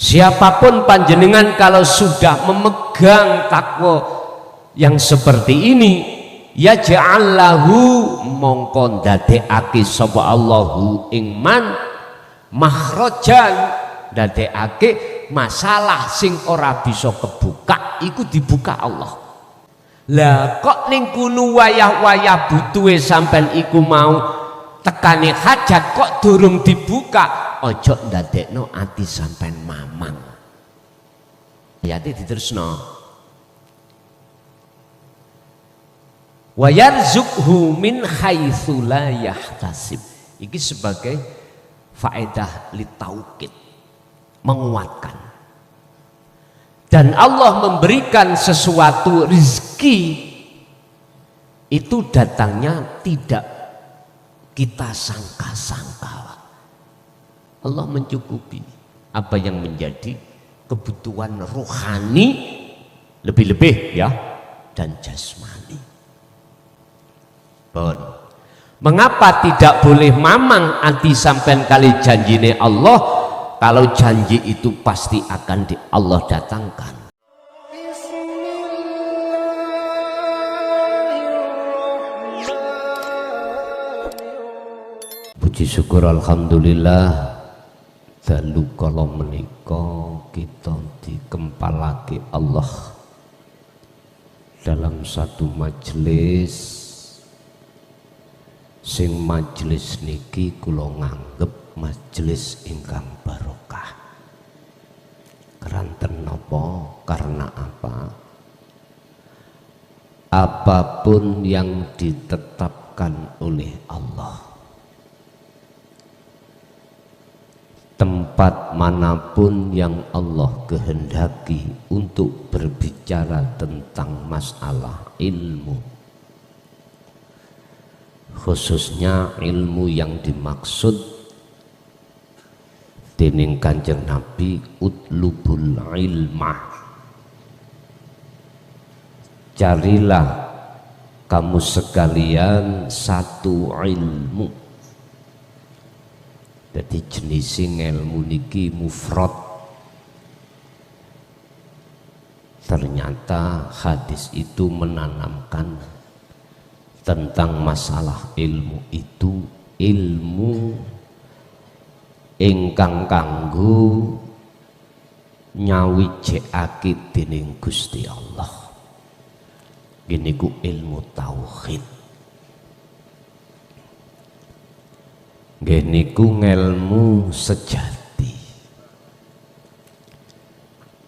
Siapapun panjenengan kalau sudah memegang takwa yang seperti ini, ya ja'allahu mongko ndadekake sapa Allahu ing man makhrajan, ndadekake masalah sing ora bisa kebuka iku dibuka Allah. Lah kok ning kuno wayah-wayah butuhe sampean iku mau tekane hajat kok durung dibuka, ojo ndadekno ati sampean mamang. Ayate diterusno. Wa yarzuqhu min haitsu la yahtasib. Iki sebagai faedah litaukid, menguatkan. Dan Allah memberikan sesuatu rezeki itu datangnya tidak kita sangka-sangka. Allah mencukupi apa yang menjadi kebutuhan rohani lebih-lebih ya, dan jasmani. Bon. Mengapa tidak boleh mamang anti sampean kali janjine Allah? Kalau janji itu pasti akan Allah datangkan. Puji syukur alhamdulillah, dalu kala menika kita dikempalake Allah dalam satu majelis, sing majelis niki kula nganggep majelis ingkang barokah. Keranten napa? Karena apa? Apapun yang ditetapkan oleh Allah, tempat manapun yang Allah kehendaki untuk berbicara tentang masalah ilmu, khususnya ilmu yang dimaksud dening Kanjeng Nabi, utlubul ilmah, carilah kamu sekalian satu ilmu. Jadi jenis ilmu niki mufrad. Ternyata hadis itu menanamkan tentang masalah ilmu itu ilmu ingkang kanggo nyawijekake dening Gusti Allah. Gini ku ilmu tauhid. Gini ku ngelmu sejati.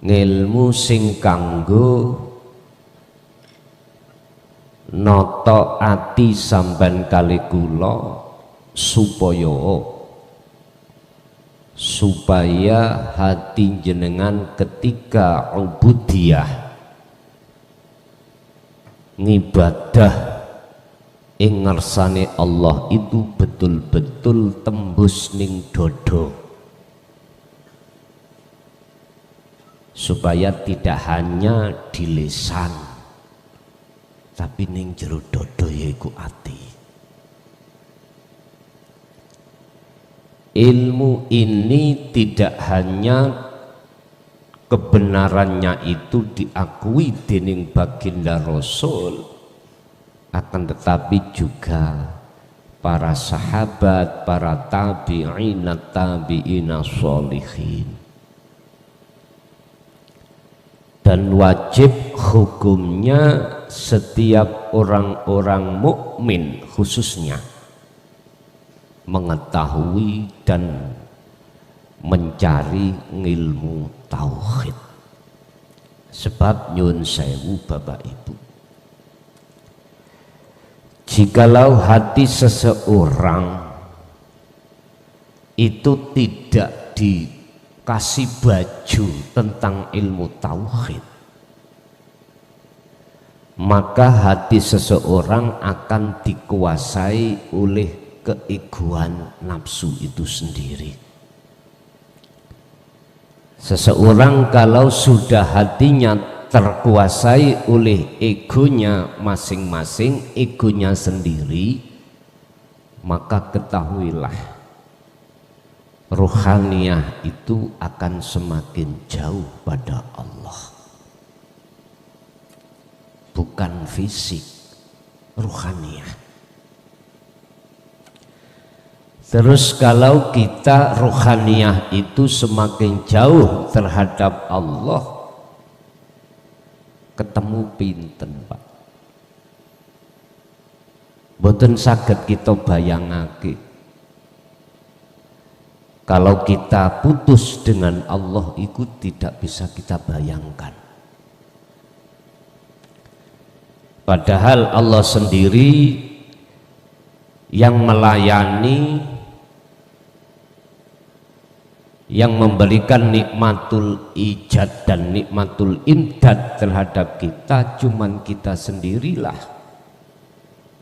Ngelmu sing kanggo noto ati sampean kali kula supaya hati jenengan ketika ubudiyah ngibadah ing ngarsane Allah itu betul-betul tembus ning dodo, supaya tidak hanya di lisan tapi ning jero dodo yaiku ati. Ilmu ini tidak hanya kebenarannya itu diakui dening baginda Rasul, akan tetapi juga para sahabat, para tabi'ina sholihin. Dan wajib hukumnya setiap orang-orang mukmin khususnya mengetahui dan mencari ilmu tauhid. Sebab nyun sewu Bapak Ibu, jikalau hati seseorang itu tidak dikasih baju tentang ilmu tauhid, maka hati seseorang akan dikuasai oleh keegoan nafsu itu sendiri. Seseorang kalau sudah hatinya terkuasai oleh egonya masing-masing, egonya sendiri, maka ketahuilah Ruhaniyah itu akan semakin jauh pada Allah. Bukan fisik, ruhaniyah. Terus kalau kita ruhaniyah itu semakin jauh terhadap Allah, ketemu pinten Pak? Boten saged kita bayangake. Kalau kita putus dengan Allah itu tidak bisa kita bayangkan. Padahal Allah sendiri yang melayani, yang memberikan nikmatul ijad dan nikmatul imdad terhadap kita, cuman kita sendirilah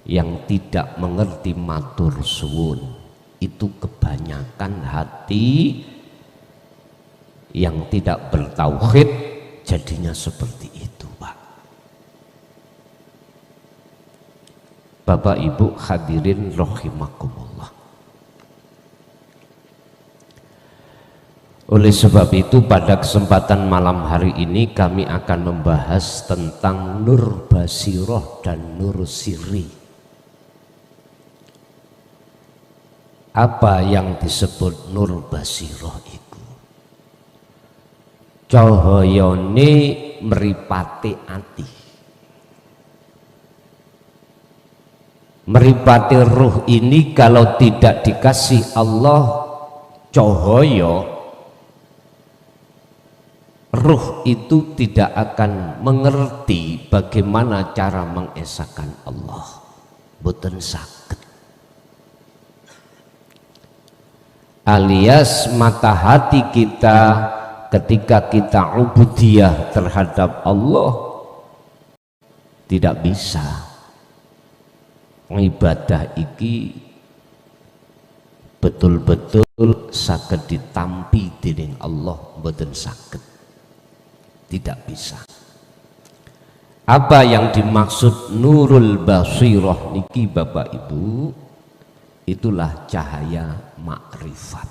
yang tidak mengerti matur suwun. Itu kebanyakan hati yang tidak bertauhid jadinya seperti itu Pak. Bapak Ibu hadirin rahimakumullah. Oleh sebab itu pada kesempatan malam hari ini kami akan membahas tentang nur basiroh dan nur sirri. Apa yang disebut nur basiroh itu? Cahayane mripate ati. Mripate ruh ini kalau tidak dikasih Allah cahaya, ruh itu tidak akan mengerti bagaimana cara mengesahkan Allah. Boten saged. Alias mata hati kita ketika kita ubudiyah terhadap Allah tidak bisa ibadah iki betul-betul saged ditampi dening Allah, boten saged, tidak bisa. Apa yang dimaksud nurul basirah niki Bapak Ibu, itulah cahaya makrifat.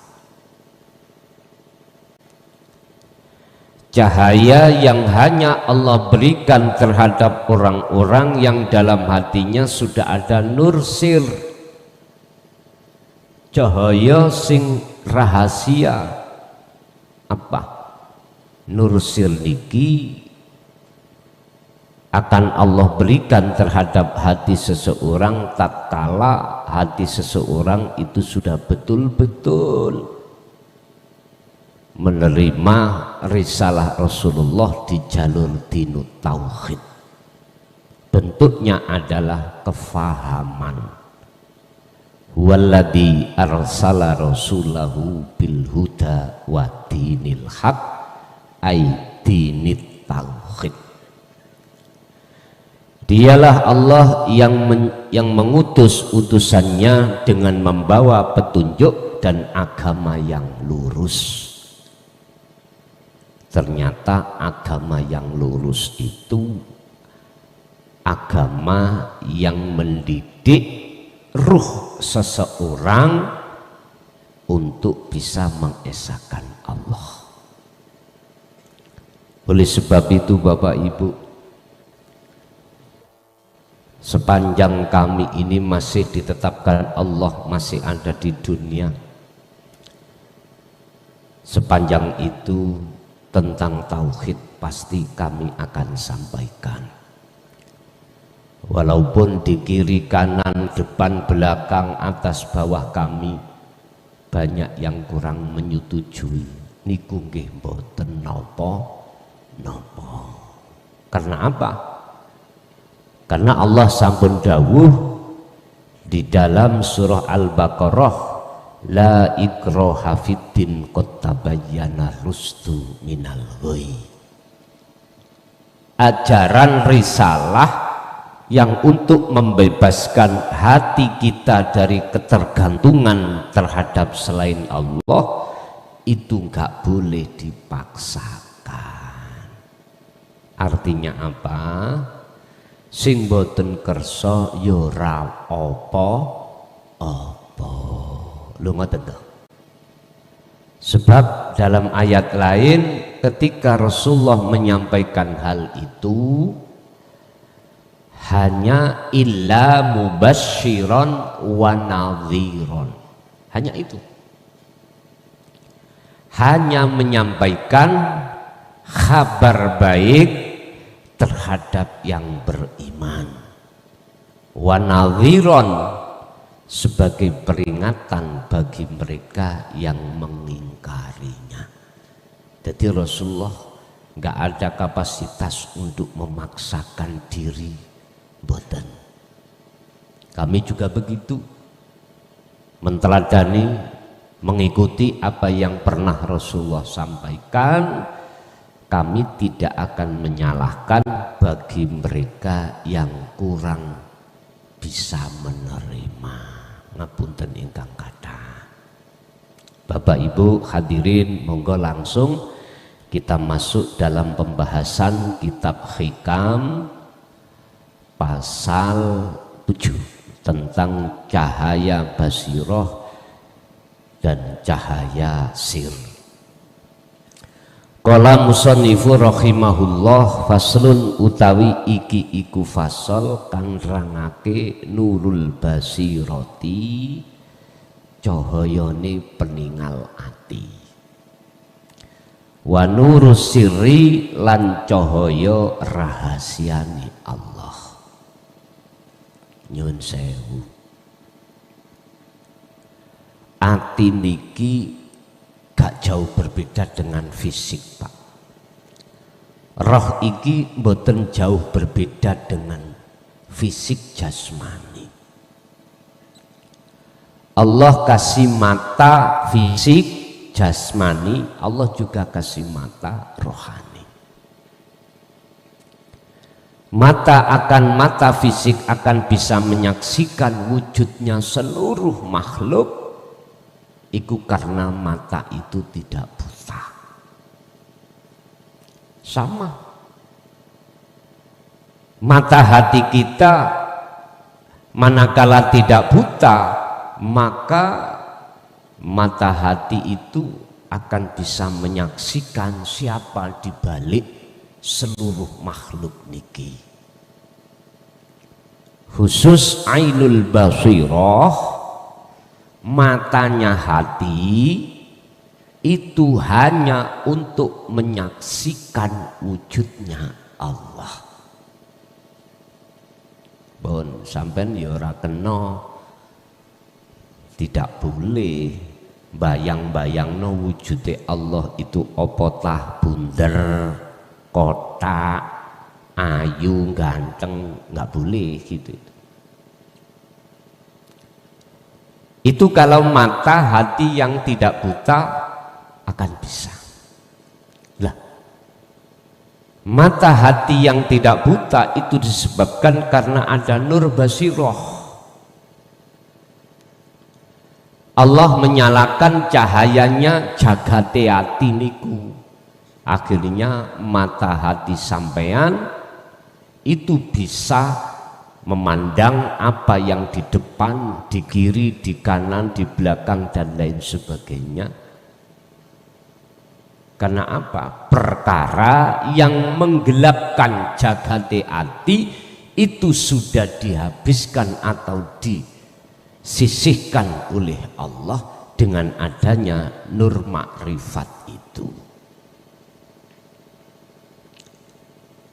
Cahaya yang hanya Allah berikan terhadap orang-orang yang dalam hatinya sudah ada nur sir, cahaya sing rahasia. Apa? Nur sir niki akan Allah berikan terhadap hati seseorang tatkala hati seseorang itu sudah betul-betul menerima risalah Rasulullah di jalur dinut tauhid. Bentuknya adalah kefahaman. Huwaladzi arsala rasulahu bil huda wa dinil haq ay dinit tauhid. Dialah Allah yang mengutus utusannya dengan membawa petunjuk dan agama yang lurus. Ternyata agama yang lurus itu agama yang mendidik ruh seseorang untuk bisa mengesahkan Allah. Oleh sebab itu Bapak Ibu, sepanjang kami ini masih ditetapkan Allah masih ada di dunia, sepanjang itu tentang tauhid pasti kami akan sampaikan. Walaupun di kiri kanan depan belakang atas bawah kami banyak yang kurang menyetujui niku nggih mboten napa. Karena apa? Karena Allah sampun dawuh di dalam surah Al-Baqarah, la ikraha fiddin qad tabayyana rusdu minal ghayy. Ajaran risalah yang untuk membebaskan hati kita dari ketergantungan terhadap selain Allah itu enggak boleh dipaksakan. Artinya apa? Sing boten kersa ya ora apa-apa. Lho ngoten to. Sebab dalam ayat lain ketika Rasulullah menyampaikan hal itu hanya illa mubasysyiran wa nadhiran, hanya itu, hanya menyampaikan kabar baik terhadap yang beriman, wa nadhiran sebagai peringatan bagi mereka yang mengingkarinya. Jadi Rasulullah nggak ada kapasitas untuk memaksakan diri, boten. Kami juga begitu, menteladani, mengikuti apa yang pernah Rasulullah sampaikan. Kami tidak akan menyalahkan bagi mereka yang kurang bisa menerima. Ngapunten ingkang kathah. Bapak Ibu hadirin, monggo langsung kita masuk dalam pembahasan kitab Hikam pasal 7 tentang cahaya basiroh dan cahaya sir. Qala musannifu rahimahullah, faslun utawi iki iku fasal kang nerangake nurul basirati, cahayane peningal ati, wa nurus sirri lan cahaya rahasiane Allah. Nyun sewu, ati niki gak jauh berbeda dengan fisik, Pak. Roh iki mboten jauh berbeda dengan fisik jasmani. Allah kasih mata fisik jasmani, Allah juga kasih mata rohani. Mata fisik akan bisa menyaksikan wujudnya seluruh makhluk. Itu karena mata itu tidak buta. Sama, mata hati kita manakala tidak buta, maka mata hati itu akan bisa menyaksikan siapa di balik seluruh makhluk niki. Khusus ainul basirah, matanya hati itu hanya untuk menyaksikan wujudnya Allah. Bon, sampean ya ora kena, tidak boleh bayang-bayangno wujude Allah itu opotah bunder, kotak, ayu, ganteng, nggak boleh gitu. Itu kalau mata hati yang tidak buta akan bisa. Lah, mata hati yang tidak buta itu disebabkan karena ada nur basiroh. Allah menyalakan cahayanya jagate ati niku. Akhirnya mata hati sampean itu bisa memandang apa yang di depan, di kiri, di kanan, di belakang dan lain sebagainya. Karena apa? Perkara yang menggelapkan jagate ati itu sudah dihabiskan atau disisihkan oleh Allah dengan adanya nur makrifat itu.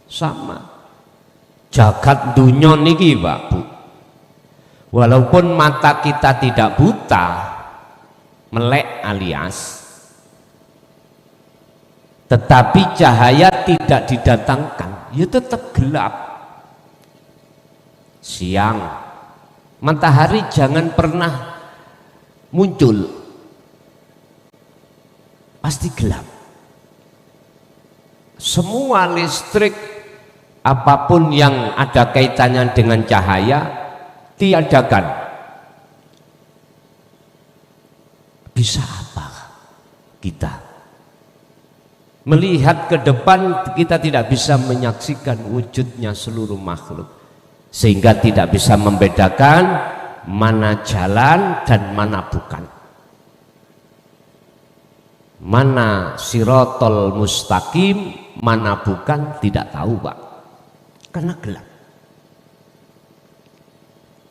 Sama jagat dunya niki, Pak Bu, walaupun mata kita tidak buta, melek alias, tetapi cahaya tidak didatangkan, ya tetap gelap. Siang matahari jangan pernah muncul, pasti gelap. Semua listrik apapun yang ada kaitannya dengan cahaya tiadakan. Bisa apa kita melihat ke depan? Kita tidak bisa menyaksikan wujudnya seluruh makhluk, sehingga tidak bisa membedakan mana jalan dan mana bukan. Mana sirotol mustaqim, mana bukan, tidak tahu Pak, karena gelap.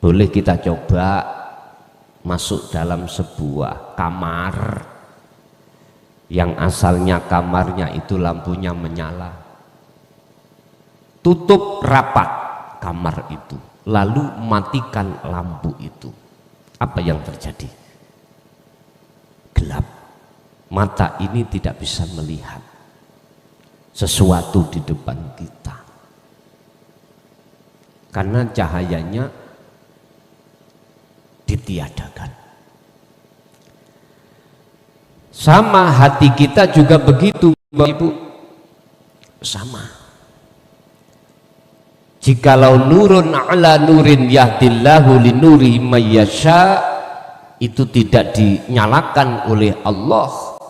Boleh kita coba masuk dalam sebuah kamar yang asalnya kamarnya itu lampunya menyala, tutup rapat kamar itu, lalu matikan lampu itu. Apa yang terjadi? Gelap. Mata ini tidak bisa melihat sesuatu di depan kita karena cahayanya ditiadakan. Sama hati kita juga begitu Bapak Ibu, sama. Jikalau nurun ala nurin yahdillahu linuri mayyasha, itu tidak dinyalakan oleh Allah,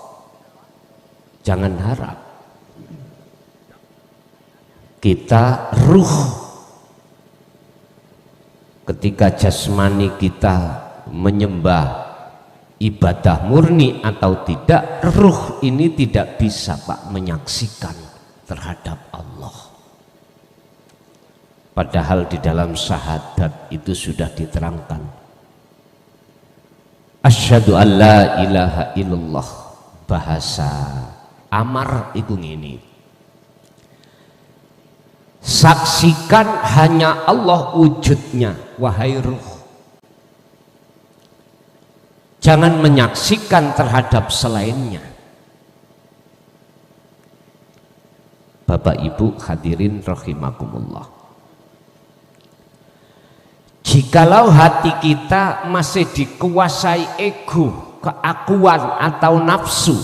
jangan harap kita ruh ketika jasmani kita menyembah ibadah murni atau tidak, ruh ini tidak bisa Pak menyaksikan terhadap Allah. Padahal di dalam syahadat itu sudah diterangkan, asyhadu an la ilaha illallah. Bahasa amar itu ngini, saksikan hanya Allah wujudnya wahai ruh, jangan menyaksikan terhadap selainnya. Bapak Ibu hadirin rahimakumullah, jikalau hati kita masih dikuasai ego, keakuan atau nafsu,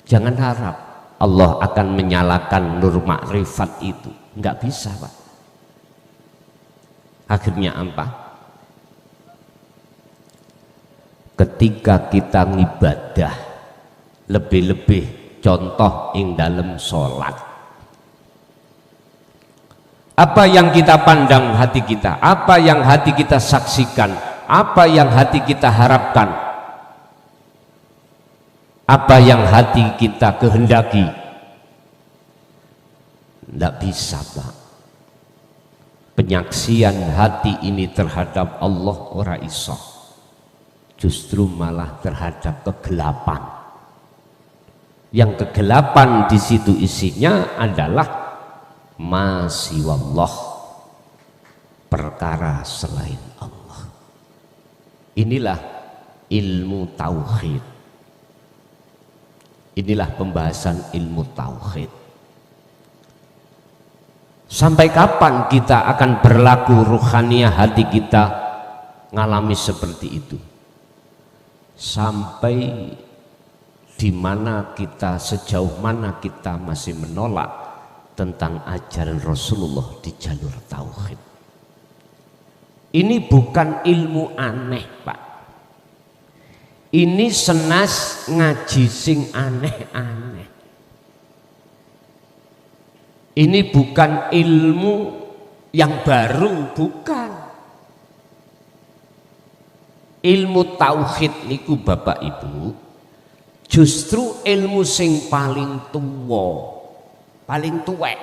jangan harap Allah akan menyalakan nur makrifat itu. Enggak bisa Pak. Akhirnya apa? Ketika kita ngibadah, lebih-lebih contoh ing dalam sholat, apa yang kita pandang hati kita, apa yang hati kita saksikan, apa yang hati kita harapkan, apa yang hati kita kehendaki, tidak bisa Pak. Penyaksian hati ini terhadap Allah ora iso, justru malah terhadap kegelapan. Yang kegelapan di situ isinya adalah masiwallah, perkara selain Allah. Inilah ilmu tauhid. Inilah pembahasan ilmu tauhid. Sampai kapan kita akan berlaku ruhaniyah hati kita ngalami seperti itu? Sampai di mana kita, sejauh mana kita masih menolak tentang ajaran Rasulullah di jalur tauhid. Ini bukan ilmu aneh Pak. Ini senas ngaji sing aneh-aneh. Ini bukan ilmu yang baru, bukan. Ilmu tauhid niku Bapak Ibu justru ilmu sing paling tuwa, paling tuwek.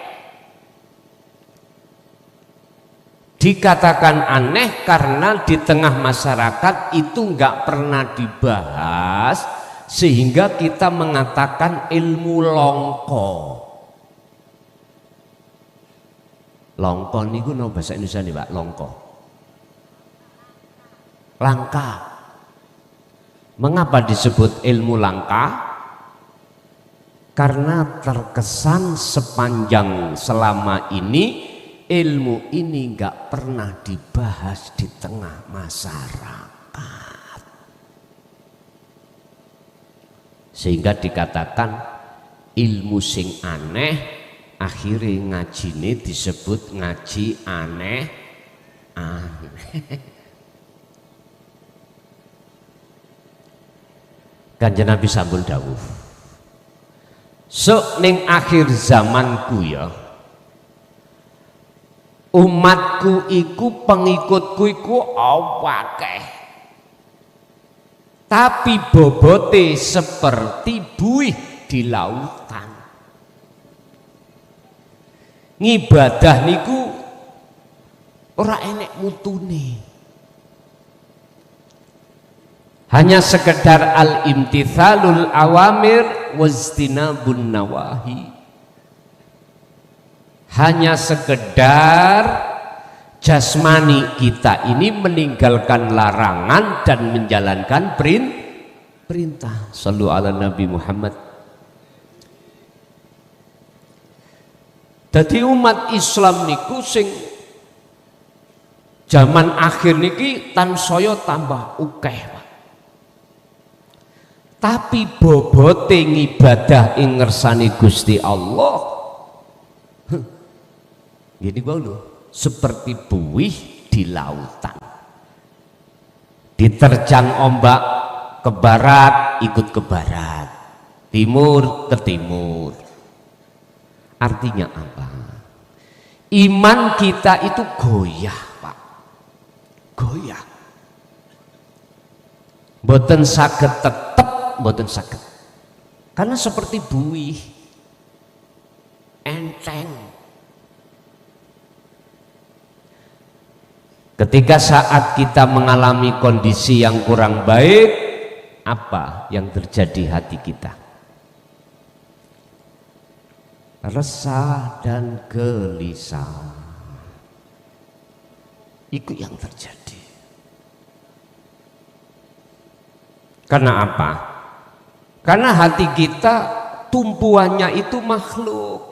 Dikatakan aneh karena di tengah masyarakat itu nggak pernah dibahas, sehingga kita mengatakan ilmu longko. Longko niku no bahasa Indonesia nih Pak, longko. Langka. Mengapa disebut ilmu langka? Karena terkesan sepanjang selama ini ilmu ini nggak pernah dibahas di tengah masyarakat, sehingga dikatakan ilmu sing aneh, akhirnya ngaji ini disebut ngaji aneh-aneh. Kanjeng Nabi sampun dawuh, sok ning akhir zamanku ya, umatku iku, pengikutku iku akeh. tapi bobote seperti buih di lautan. Ngibadah niku ora enek mutune, hanya sekedar al-imtithalul awamir wajtinabun nawahi, hanya sekedar jasmani kita ini meninggalkan larangan dan menjalankan perintah. Shallu ala Nabi Muhammad. Jadi umat Islam niku sing zaman akhir niki tansaya tambah akeh, Pak. Tapi bobote ngibadah ing ngersani Gusti Allah gini bau lho, seperti buih di lautan. Diterjang ombak ke barat ikut ke barat, timur ke timur. Artinya apa? Iman kita itu goyah, Pak. Goyah. Mboten saged tetep, mboten saged. Karena seperti buih, enteng. Ketika saat kita mengalami kondisi yang kurang baik, apa yang terjadi hati kita? Resah dan gelisah. Itu yang terjadi. Karena apa? Karena hati kita tumpuannya itu makhluk.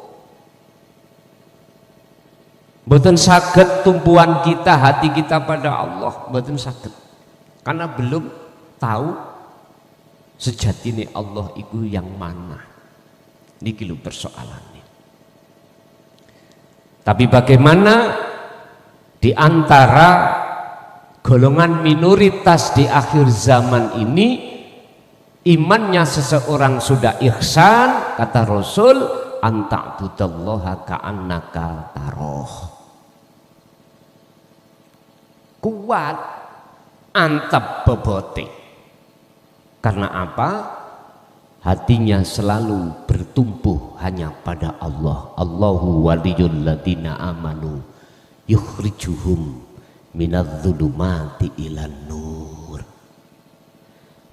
Mboten saged tumpuan kita, hati kita pada Allah, mboten saged. Karena belum tahu sejatine Allah itu yang mana. Niki lho persoalannya. Tapi bagaimana di antara golongan minoritas di akhir zaman ini imannya seseorang sudah ihsan, kata Rasul, anta'budallaha ka'annaka taroh. Kuat, antep bobote. Karena apa? Hatinya selalu bertumbuh hanya pada Allah. Allahu waliyul ladina amanu yukhrijuhum minadh-dhulumati ilan nur.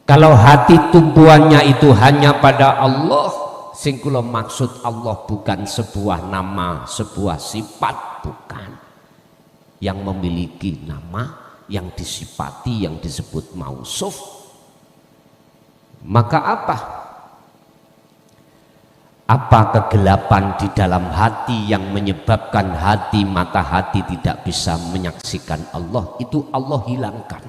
Kalau hati tumpuannya itu hanya pada Allah, sing kula maksud Allah bukan sebuah nama, sebuah sifat, bukan. Yang memiliki nama, yang disifati, yang disebut mausuf. Maka apa? Apa kegelapan di dalam hati yang menyebabkan hati, mata hati tidak bisa menyaksikan Allah? Itu Allah hilangkan.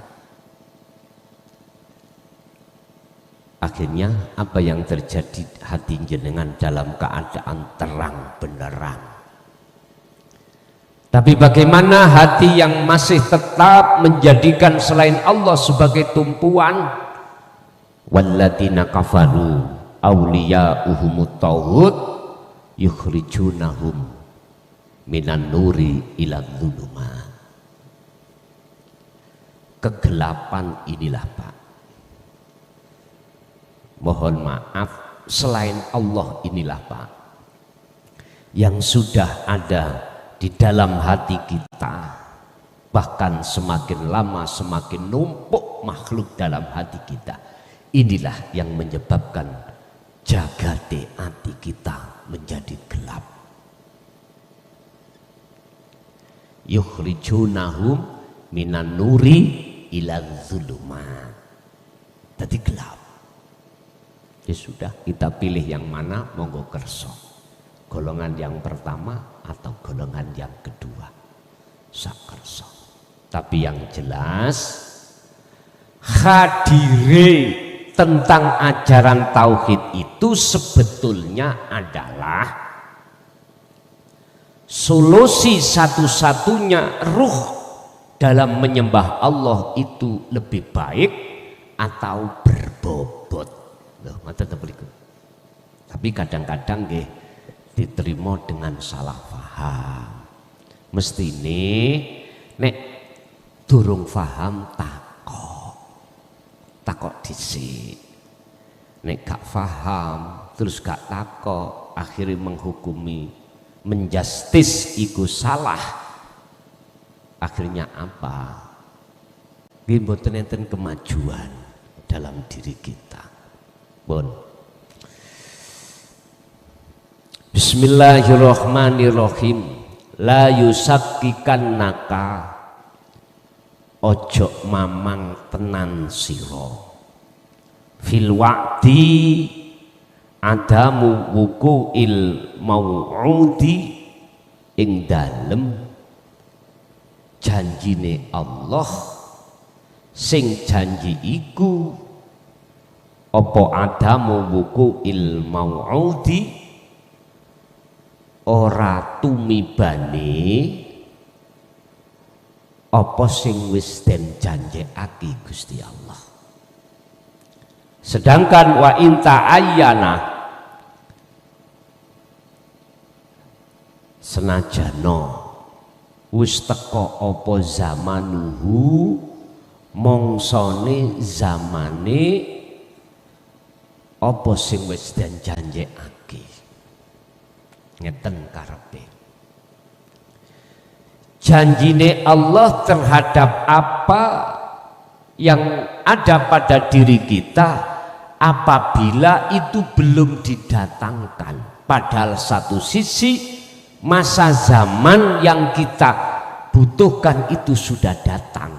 Akhirnya apa yang terjadi? Hati jenengan dalam keadaan terang benderang. Tapi bagaimana hati yang masih tetap menjadikan selain Allah sebagai tumpuan? Walladzina kafaru awliya'uhumut tauhid yukhrijunahum minan nuri ilal dhulumat. Kegelapan inilah, Pak. Mohon maaf, selain Allah inilah, Pak, yang sudah ada di dalam hati kita. Bahkan semakin lama semakin numpuk makhluk dalam hati kita. Inilah yang menyebabkan jagate hati kita menjadi gelap. Yukhrijunahum minan nuri ilal zulumat. Jadi gelap. Ya sudah, kita pilih yang mana, monggo kerso. Golongan yang pertama atau golongan yang kedua, sakerso. Tapi yang jelas hadire tentang ajaran tauhid itu sebetulnya adalah solusi satu-satunya. Ruh dalam menyembah Allah itu lebih baik atau berbobot. Loh, tapi kadang-kadang nggih diterima dengan salah paham. Mesti nek durung paham takok dhisik. Nek gak paham terus gak takok, akhirnya menghukumi, menjustis iku salah. Akhirnya apa? Nggih mboten enten kemajuan dalam diri kita. Bon. Bismillahirrahmanirrahim. La yusakkikannaka, ojo mamang tenan sira. Fil wa'di adamu wuku'il mau'udi, ing dalem janjine Allah sing janji iku apa adamu wuku'il mau'udi, ora tumibane apa sing wis den janjekake Gusti Allah. Sedangkan wa inta ayyana, senajana wis teka apa zamanuhu, mongsone zamane apa sing wis den janjekake. Ngeten karepe. Janjine Allah terhadap apa yang ada pada diri kita apabila itu belum didatangkan. Padahal satu sisi masa zaman yang kita butuhkan itu sudah datang.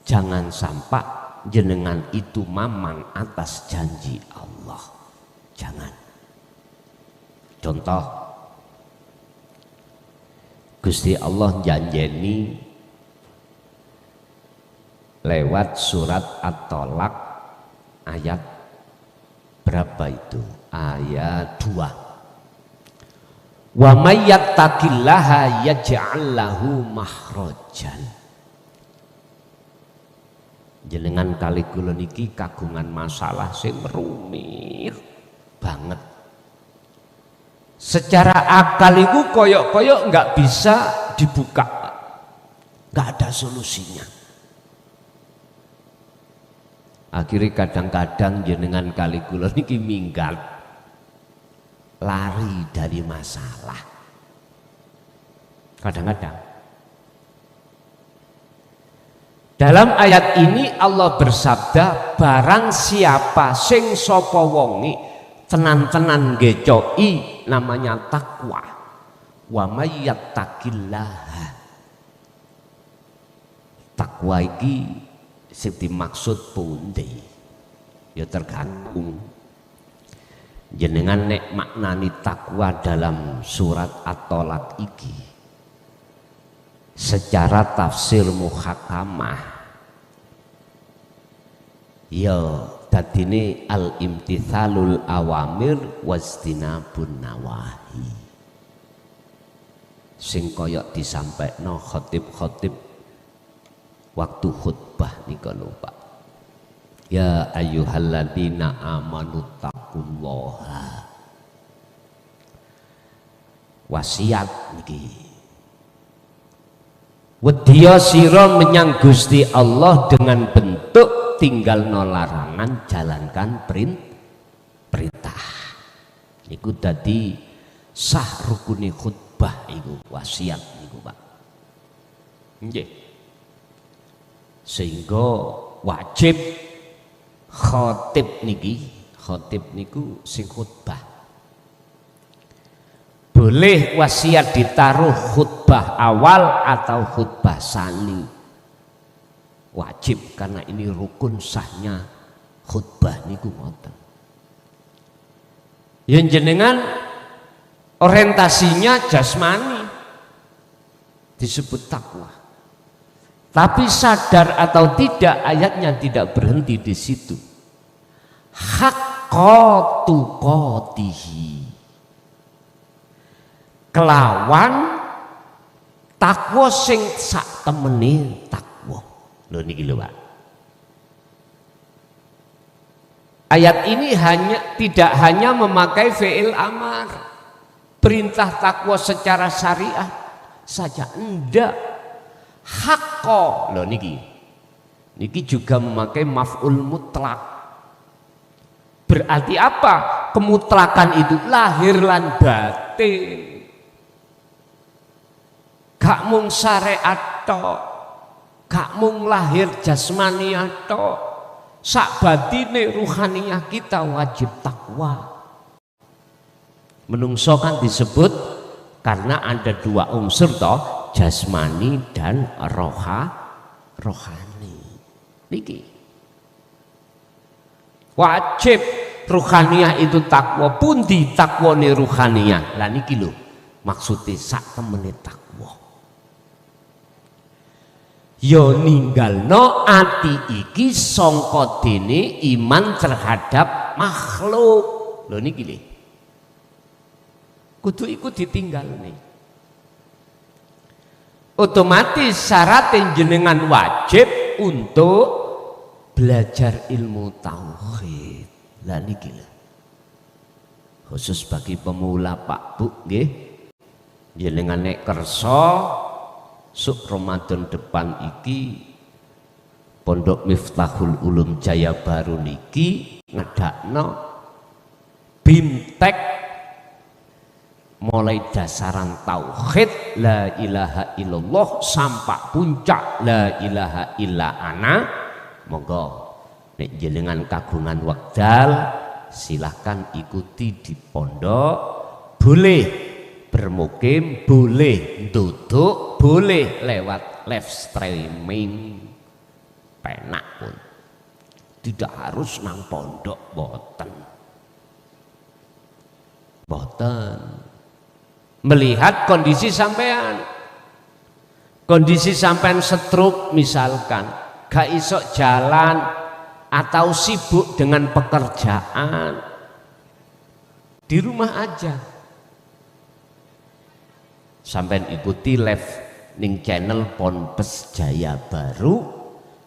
Jangan sampai jenengan itu mamang atas janji Allah. Jangan. Contoh, Gusti Allah janjeni lewat surat At-Tolak ayat berapa itu? Ayat 2. Wa may yattaqillaha yaj'al lahu makhrajan. Jenengan kali kula niki kagungan masalah sing rumit banget. Secara akal itu koyok-koyok nggak bisa dibuka, nggak ada solusinya. Akhirnya kadang-kadang jenengan kali kula niki minggat, lari dari masalah. Kadang-kadang dalam ayat ini Allah bersabda, barang siapa sing sapa wonge tenan-tenan ngecoi, namanya takwa. Wa may yattaqillaha. Takwa iki sing dimaksud pundi? Ya tergantung. Jenengan nek maknani takwa dalam surat At-Tolak iki secara tafsir muhakamah, ya dadine al-imtithalul awamir wastinabun nawahi, sing koyok disampaikno khotib-khotib waktu khutbah nika lho Pak. Ya ayyuhalladzina amanu taqullaha. Wasiat niki. Wedya sira menyang Gusti Allah dengan bentuk tinggal no larangan, jalankan perintah. Iku dadi sah rukuni khutbah iku, wasiat niku Pak. Nggih. Sehingga wajib khotib niku sing khutbah. Boleh wasiat ditaruh khutbah awal atau khutbah sani. Wajib karena ini rukun sahnya khutbah niku ngoten. Yen jenengan orientasinya jasmani disebut takwa. Tapi sadar atau tidak ayatnya tidak berhenti di situ. Haqqa tuqatihi. Kelawan takwa sing sak temene takwa. Lho niki lho Pak. Ayat ini tidak hanya memakai fi'il amar, perintah takwa secara syariah saja, enggak. Haqqa lho niki. Niki juga memakai maf'ul mutlak. Berarti apa? Kemutlakan itu lahir lan batin. Gak mung syariat tok, gak mung lahir jasmaniah tok, sak batine ruhaniyah kita wajib takwa. Menungso kan disebut karena ada dua unsur toh, jasmani dan rohani. Niki wajib ruhaniyah itu takwa, pundi takwane ruhaniyah. Lah niki lho maksudnya sak temene takwa. Yo ninggalno ati iki sangka dene iman terhadap makhluk. Lho niki lho. Kudu iku ditinggal nih. Otomatis syarat jenengan wajib untuk belajar ilmu tauhid. Lah niki lho. Khusus bagi pemula Pak Bu nggih. Jenengan nek kersa suk Ramadan depan iki Pondok Miftahul Ulum Jaya Baru niki ngedakno BIMTEK mulai dasaran tauhid la ilaha illallah sampai puncak la ilaha illa ana. Monggo nek jenengan kagungan wekdal silahkan ikuti di pondok, boleh bermukim, boleh duduk, boleh lewat live streaming, penak pun tidak harus nang pondok. Boten melihat kondisi sampean, kondisi sampean stroke misalkan, gak iso jalan atau sibuk dengan pekerjaan, di rumah aja sampean ikuti live ning channel Ponpes Jaya Baru,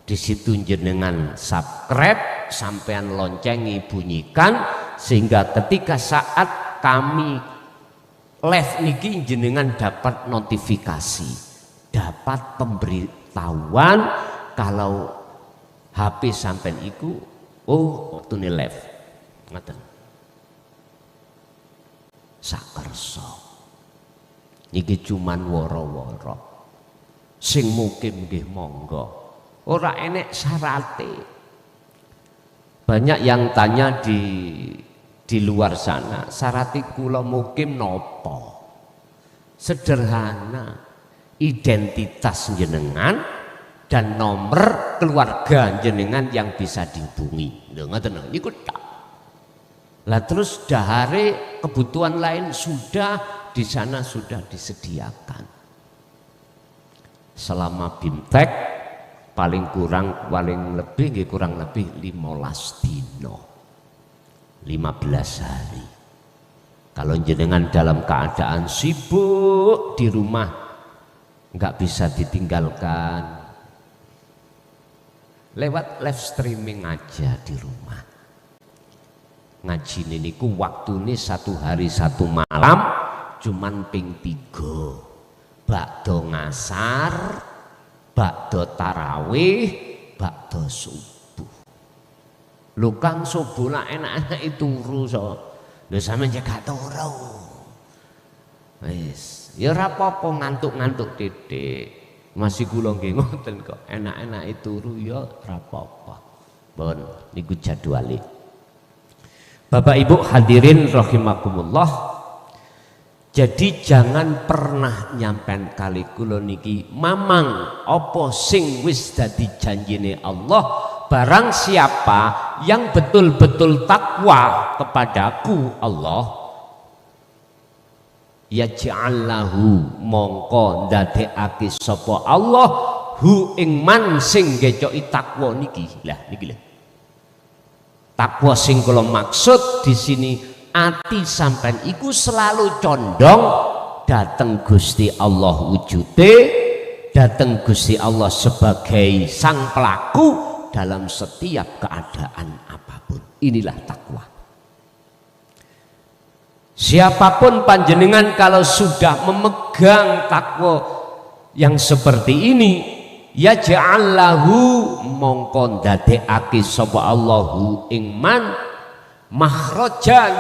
di situ jenengan subscribe, sampean loncengi bunyikan, sehingga ketika saat kami live niki jenengan dapat notifikasi, dapat pemberitahuan kalau HP sampean iku waktu ini live ngaten sakersa. Niki cuman woro-woro, sing mukim nggih monggo, ora enek syarate. Banyak yang tanya di luar sana, syarate kula mukim nopo? Sederhana, identitas jenengan dan nomor keluarga jenengan yang bisa dihubungi. Lho ngoten niku tak. Lah terus dahare kebutuhan lain sudah di sana sudah disediakan. Selama BIMTEK paling lebih 15 dino, 15 hari. Kalau jenengan dalam keadaan sibuk di rumah, nggak bisa ditinggalkan, lewat live streaming aja di rumah. Ngaji niku waktu ini 1 hari 1 malam cuman ping 3, bakdo ngasar, bakdo tarawih, bakdo subuh. Lu kang subuh lah enak-enak itu turu so. Lho sampeyan jaga turu. Wis, ya ora apa-apa ngantuk-ngantuk titik. Masih kula nggih ngoten kok, enak-enak itu turu ya ora apa-apa. Bon, niku jadwale. Bapak Ibu hadirin rahimakumullah. Jadi jangan pernah nyampen kali kula niki mamang apa sing wis dadi janjine Allah, barang siapa yang betul-betul takwa kepadaku Allah, yaj'allahu mongko ndadekake sapa Allah hu ing man sing ngecoki takwa niki. Lah niki lho. Takwa sing kula maksud di sini, ati sampean iku selalu condong dateng Gusti Allah wujude, dateng Gusti Allah sebagai sang pelaku dalam setiap keadaan apapun. Inilah takwa. Siapapun panjenengan kalau sudah memegang takwa yang seperti ini, ya ja'allahu mongko ndadekake sapa Allahu ing man makhrajan,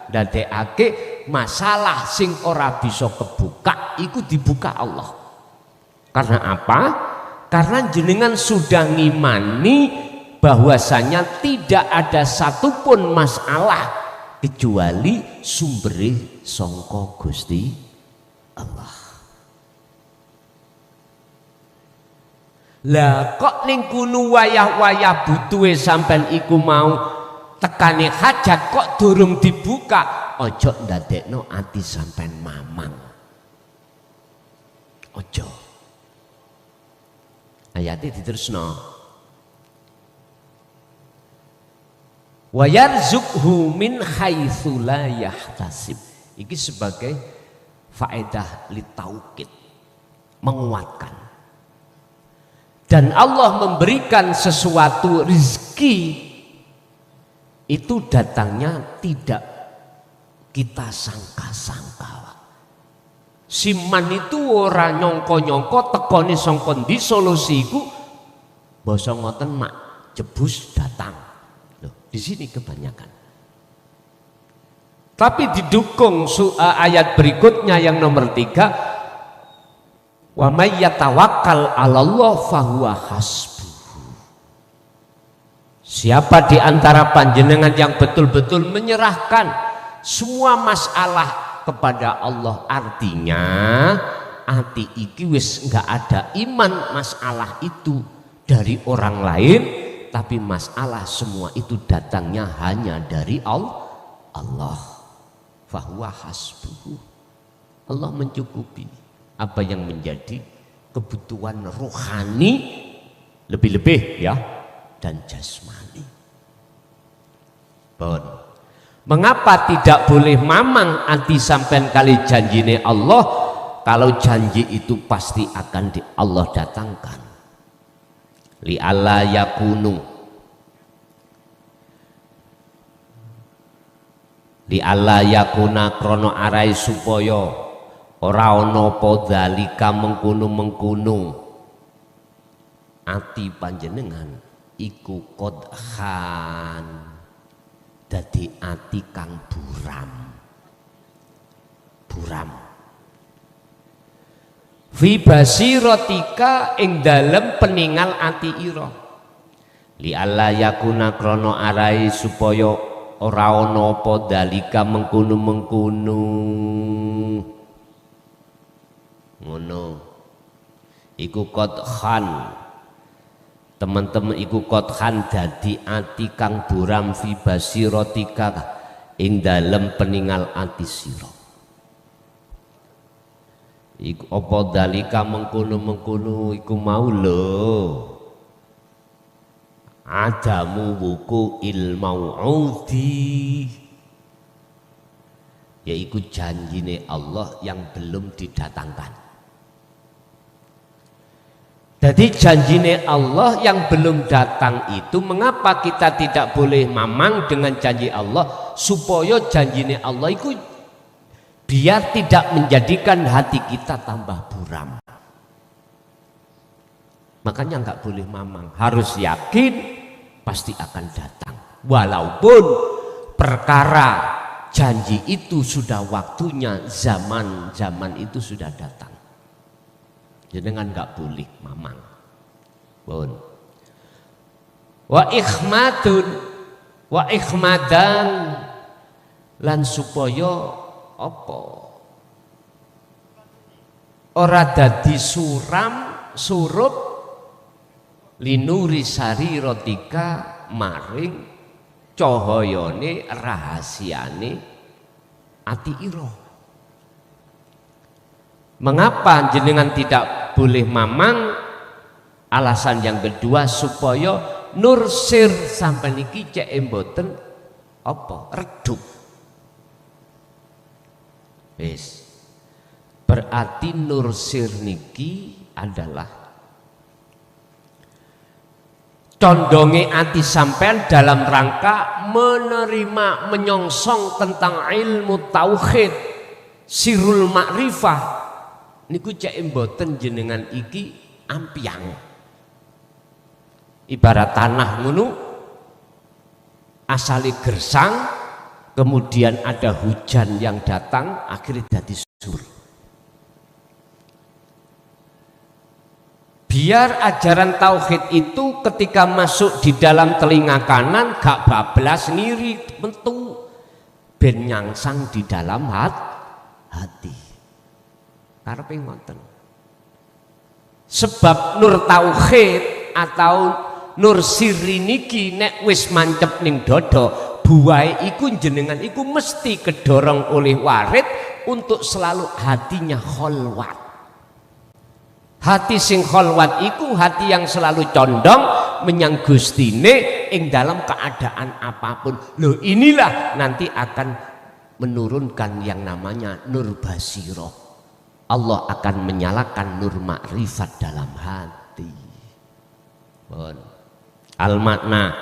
ndadekake masalah sing ora bisa kebuka iku dibuka Allah. Karena apa? Karena jenengan sudah ngimani bahwasanya tidak ada satupun masalah kecuali sumbere sangka Gusti Allah. Lah kok ning kuno wayah-wayah butuhe sampean iku mau tekane hajat kok durung dibuka, ojo ndadekno ati sampean mamang. Ojo. Ayate diterusno. Wa yarzuqhu min haitsu la yahtasib. Iki sebagai faedah litaukid, menguatkan. Dan Allah memberikan sesuatu rezeki itu datangnya tidak kita sangka-sangka. Siman itu ora nyongko-nyongko tekone sangka ndi solusiku basa ngoten mak jebus datang. Loh, di sini kebanyakan. Tapi didukung ayat berikutnya yang nomor 3, wa may yatawakkal 'alallah fahuwa hasbuh. Siapa di antara panjenengan yang betul-betul menyerahkan semua masalah kepada Allah, artinya ati iki wis enggak ada iman masalah itu dari orang lain, tapi masalah semua itu datangnya hanya dari Allah. Fahuwa hasbuh. Allah mencukupi apa yang menjadi kebutuhan rohani lebih-lebih ya dan jasmani. Bon. Mengapa tidak boleh mamang anti sampean kali janjine Allah? Kalau janji itu pasti akan Allah datangkan. Li alla yakunu, li alla yakuna krono arai supaya ora ana apa dalika mengkono-mengkono ati panjenengan iku qodhan dadi ati kang buram fi basiratika ing dalem peningal ati ira li alla yakuna krono arai supaya ora ana apa dalika mengkono-mengkono ngono iku qodhan. Teman-teman iku qodhan dadi ati kang buram fi basiratika ing dalem peningal ati sira. Iku apa dalika mengkono-mengkono iku mau lho. Adamu wuku il mau'udi, yaiku janjine Allah yang belum didatangkan. Jadi janjine Allah yang belum datang itu, mengapa kita tidak boleh mamang dengan janji Allah? Supaya janjine Allah itu biar tidak menjadikan hati kita tambah buram. Makanya nggak boleh mamang, harus yakin pasti akan datang. Walaupun perkara janji itu sudah waktunya, zaman itu sudah datang. Jangan nggak boleh mamang. Bon. Wa ikhmadan lan supaya apa? Ora dadi surup linuri sariratika maring cahayane rahasiane ati ira. Mengapa jenengan tidak boleh mamang? Alasan yang kedua, supaya nur sir sampai niki cek mboten apa redup. Wis. Berarti nur sir niki adalah condonge ati sampean dalam rangka menerima menyongsong tentang ilmu tauhid sirul makrifah. Niku cek mboten jenengan iki ampiang ibarat tanah ngono, asali gersang, kemudian ada hujan yang datang, akhirnya jadi subur. Biar ajaran tauhid itu ketika masuk di dalam telinga kanan gak bablas sendiri, bentuk ben nyangsang di dalam hati. Karepe ngoten. Sebab nur tauhid atau nur sirri niki nek wis mancep ning dodo, buahe iku jenengan iku mesti kedorong oleh warid untuk selalu hatinya kholwat. Hati sing kholwat iku hati yang selalu condong menyang Gustine ing dalam keadaan apapun. Loh, inilah nanti akan menurunkan yang namanya nur basiro. Allah akan menyalakan nur makrifat dalam hati. Al makna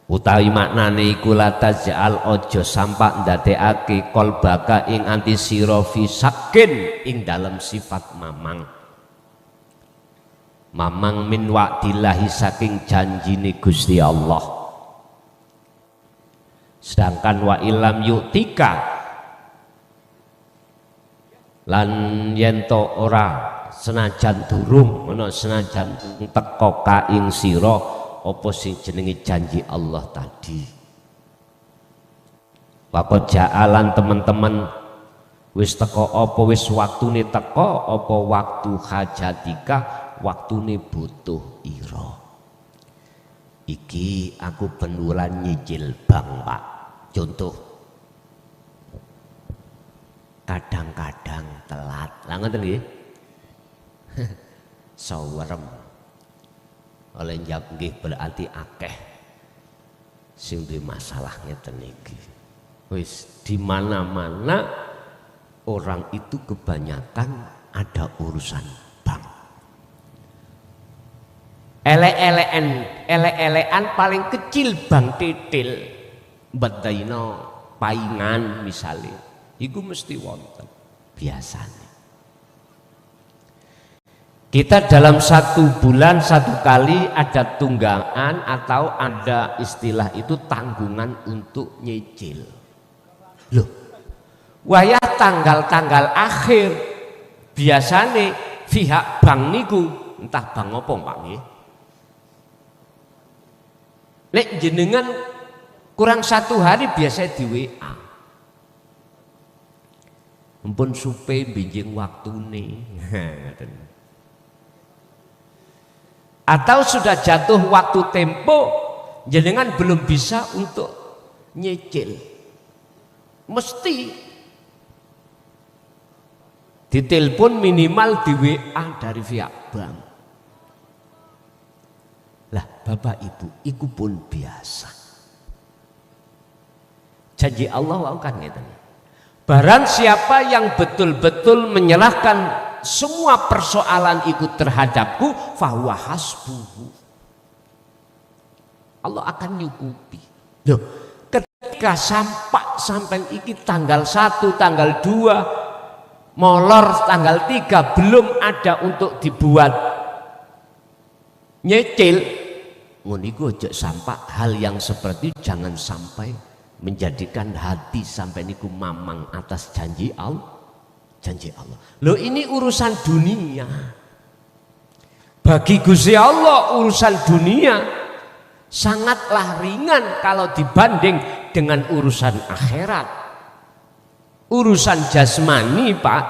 utawi maknane iku latajal ojo sampak ndadekake kolbaka ing anti sira fi sakin ing dalam sifat mamang min wa'dillahi saking janjine Gusti Allah. Sedangkan wa ilam yu'tika lan yento ora senajan durung ana senajan teko ka ing sira apa sing jenenge janji Allah tadi. Waqad ja'alan teman-teman wis teko apa wis waktune teko apa waktu hajatika waktune butuh ira. Iki aku penuran nyicil bank Pak. Contoh kadang-kadang telat. Lah ngoten nggih. Sawerem. Oleh njawab nggih berarti akeh sing duwe masalah ngeten iki. Wis di mana-mana orang itu kebanyakan ada urusan bank. Elek-elekan paling kecil bank titil mbadaina paingan misalnya iku mesti wonten biasanya. Kita dalam satu bulan satu kali ada tunggangan atau ada istilah itu tanggungan untuk nyicil. Loh, wayah tanggal-tanggal akhir biasanya pihak bank niku entah bank apa Pak nggih. Nek jenengan kurang satu hari biasa di WA. Ampun supe benjing waktune. Atau sudah jatuh waktu tempo jenengan belum bisa untuk nyicil, mesti ditelepon minimal di WA dari pihak bank. Lah Bapak Ibu, itu pun biasa. Janji Allah kan gitu. Barang siapa yang betul-betul menyerahkan semua persoalan itu terhadapku, fahuwa hasbuhu. Allah akan nyukupi. Loh, ketika sampai iki tanggal 1, tanggal 2, molor tanggal 3 belum ada untuk dibuat nyicil, nguniku ojo sampai hal yang seperti jangan sampai menjadikan hati sampai niku mamang atas janji Allah. Janji Allah. Loh, ini urusan dunia. Bagi Gusti Allah urusan dunia sangatlah ringan kalau dibanding dengan urusan akhirat. Urusan jasmani Pak,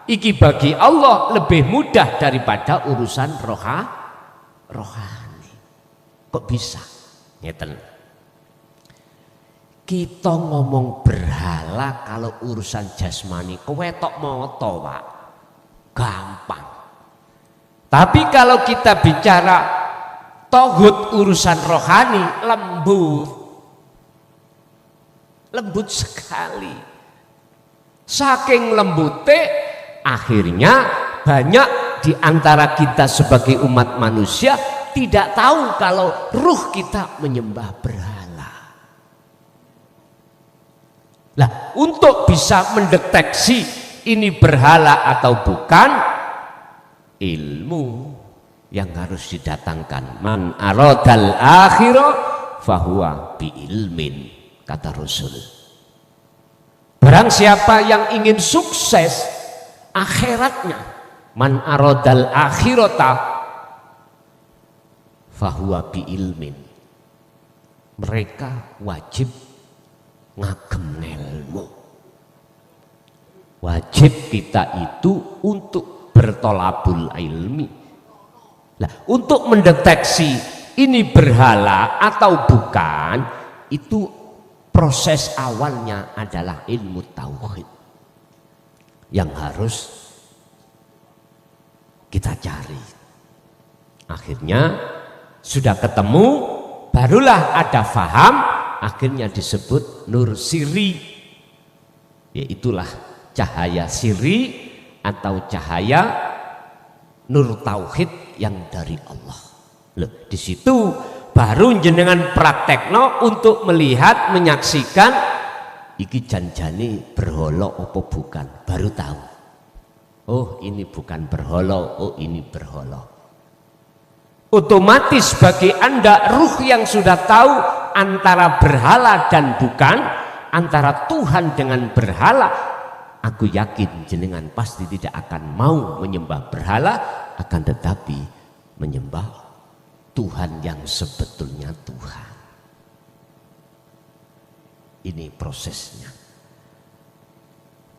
iki bagi Allah lebih mudah daripada urusan rohani. Kok bisa? Ngeten. Kita ngomong berhala kalau urusan jasmani kewetok moto Pak, gampang. Tapi kalau kita bicara tohut urusan rohani, lembut sekali. Saking lembute akhirnya banyak di antara kita sebagai umat manusia tidak tahu kalau ruh kita menyembah berhala. Lah, untuk bisa mendeteksi ini berhala atau bukan, ilmu yang harus didatangkan. Man aradal akhirah fahuwa bi ilmin, kata Rasul. Barang siapa yang ingin sukses akhiratnya, man aradal akhirata fahuwa bi ilmin, mereka wajib ngagem ilmu. Wajib kita itu untuk bertolabul ilmi. Nah, untuk mendeteksi ini berhala atau bukan, itu proses awalnya adalah ilmu tauhid yang harus kita cari. Akhirnya sudah ketemu, barulah ada faham, akhirnya disebut nur siri, yaitulah cahaya siri atau cahaya nur tauhid yang dari Allah. Loh, di situ baru jenengan praktekno untuk melihat, menyaksikan iki janjane berhala apa bukan, baru tahu. Oh, ini bukan berhala, oh ini berhala. Otomatis bagi Anda ruh yang sudah tahu antara berhala dan bukan, antara Tuhan dengan berhala, aku yakin jenengan pasti tidak akan mau menyembah berhala, akan tetapi menyembah Tuhan yang sebetulnya Tuhan. Ini prosesnya.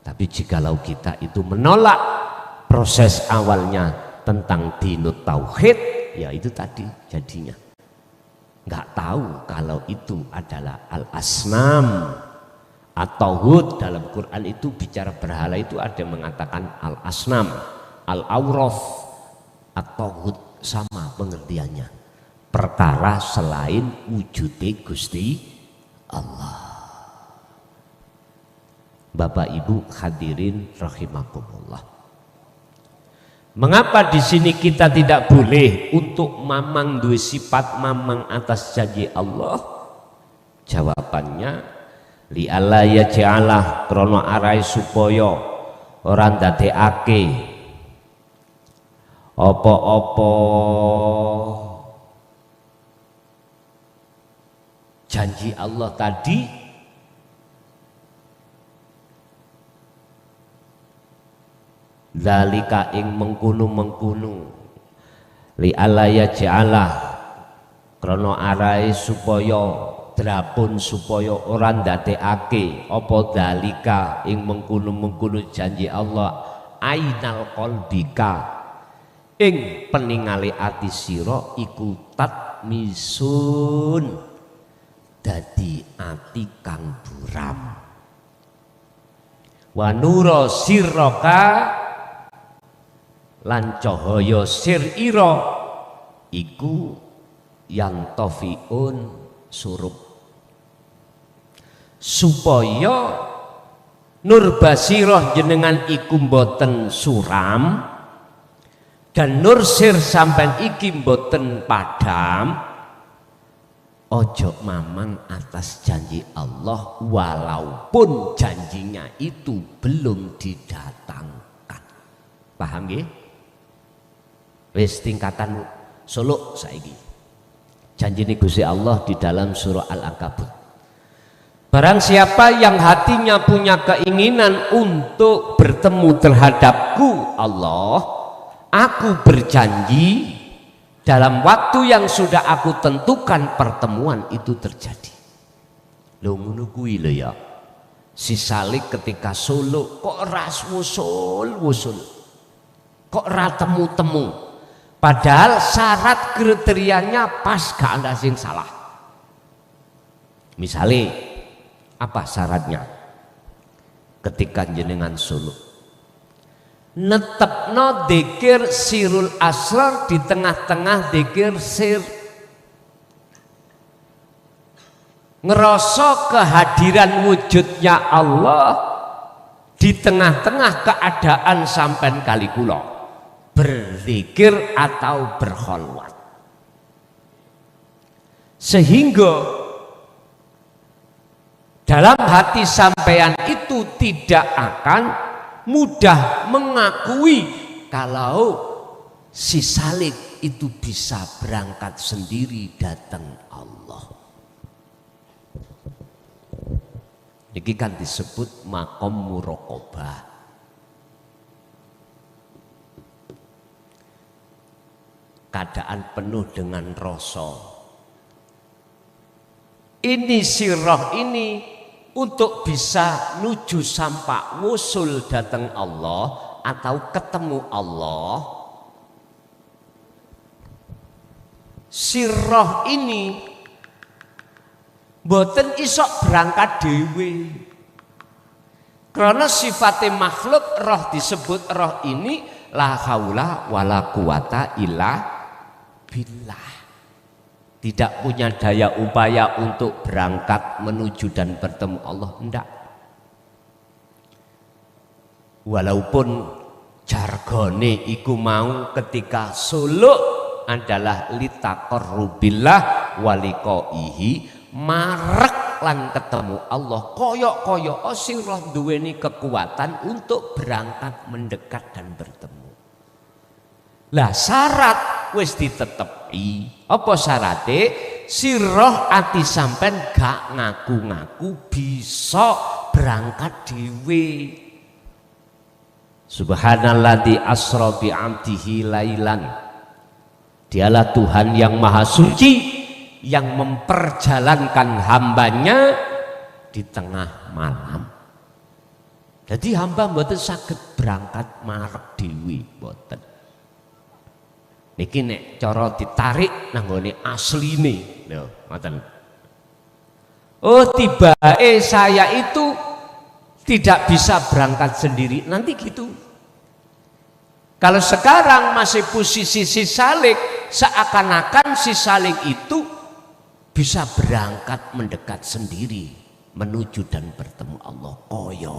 Tapi jikalau kita itu menolak proses awalnya tentang dinut tauhid, ya itu tadi jadinya nggak tahu kalau itu adalah al-asnam atau hud. Dalam Quran itu bicara berhala itu ada yang mengatakan al-asnam, al-awraf atau hud, sama pengertiannya, perkara selain wujude Gusti Allah. Bapak Ibu hadirin rahimakumullah. Mengapa di sini kita tidak boleh untuk mamang duwe sifat mamang atas janji Allah? Jawabannya li alla yaj'alah, krono arai supaya ora ndadekake apa-apa janji Allah tadi zalika ing mengkunu li alaya ja'alah, krana arai supaya drapun supaya ora ndadekake apa zalika ing mengkunu janji Allah ainal qalbika ing peningale ati sira iku tatmisun dadi ati kang buram, wa nura sirraka lan cahaya sir ira iku yang tofiun surup, supaya nur basirah jenengan iku mboten suram dan nur sir sampean iki mboten padam. Ojo mamang atas janji Allah walaupun janjinya itu belum didatangkan. Paham nggih? Wis tingkatan suluk saiki. Janjine Gusti Allah di dalam surah Al-Ankabut. Barang siapa yang hatinya punya keinginan untuk bertemu terhadapku Allah, aku berjanji dalam waktu yang sudah aku tentukan pertemuan itu terjadi. Lho ngono kuwi lho ya. Si Salik ketika suluk kok ras wusul. Kok ra temu-temu. Padahal syarat kriterianya pas, gak ada sing salah. Misalnya apa syaratnya? Ketika jenengan suluk netepno dzikir sirul asrar di tengah-tengah dzikir sir, ngerasa kehadiran wujudnya Allah di tengah-tengah keadaan sampean kali kula berzikir atau berkholwat, sehingga dalam hati sampean itu tidak akan mudah mengakui kalau si Salik itu bisa berangkat sendiri datang Allah. Ini kan disebut makom muraqabah. Keadaan penuh dengan rasa. Ini sirah ini untuk bisa nuju sampai wusul datang Allah atau ketemu Allah. Sirah ini boten isok berangkat dewe. Karena sifatnya makhluk roh disebut roh ini la haula wala quwata illa billah. Tidak punya daya upaya untuk berangkat menuju dan bertemu Allah, enggak. Walaupun jargone iku mau ketika suluk adalah litaqarrubillah waliqaihi, marek lan ketemu Allah, koyok-koyok sirah duweni kekuatan untuk berangkat mendekat dan bertemu. Lah syarat wis ditetepi. Apa syaratnya? Sirah ati sampean gak ngaku-ngaku bisa berangkat dhewe. Subhanalladzi asra bi 'abdihi lailan. Dialah Tuhan yang maha suci yang memperjalankan hambanya di tengah malam. Jadi hamba mboten saged berangkat marek dhewe mboten. Niki nek cara ditarik nanggone asline lho ngoten. Oh tibae saya itu tidak bisa berangkat sendiri nanti gitu. Kalau sekarang masih posisi si salik, seakan-akan si salik itu bisa berangkat mendekat sendiri menuju dan bertemu Allah koyo.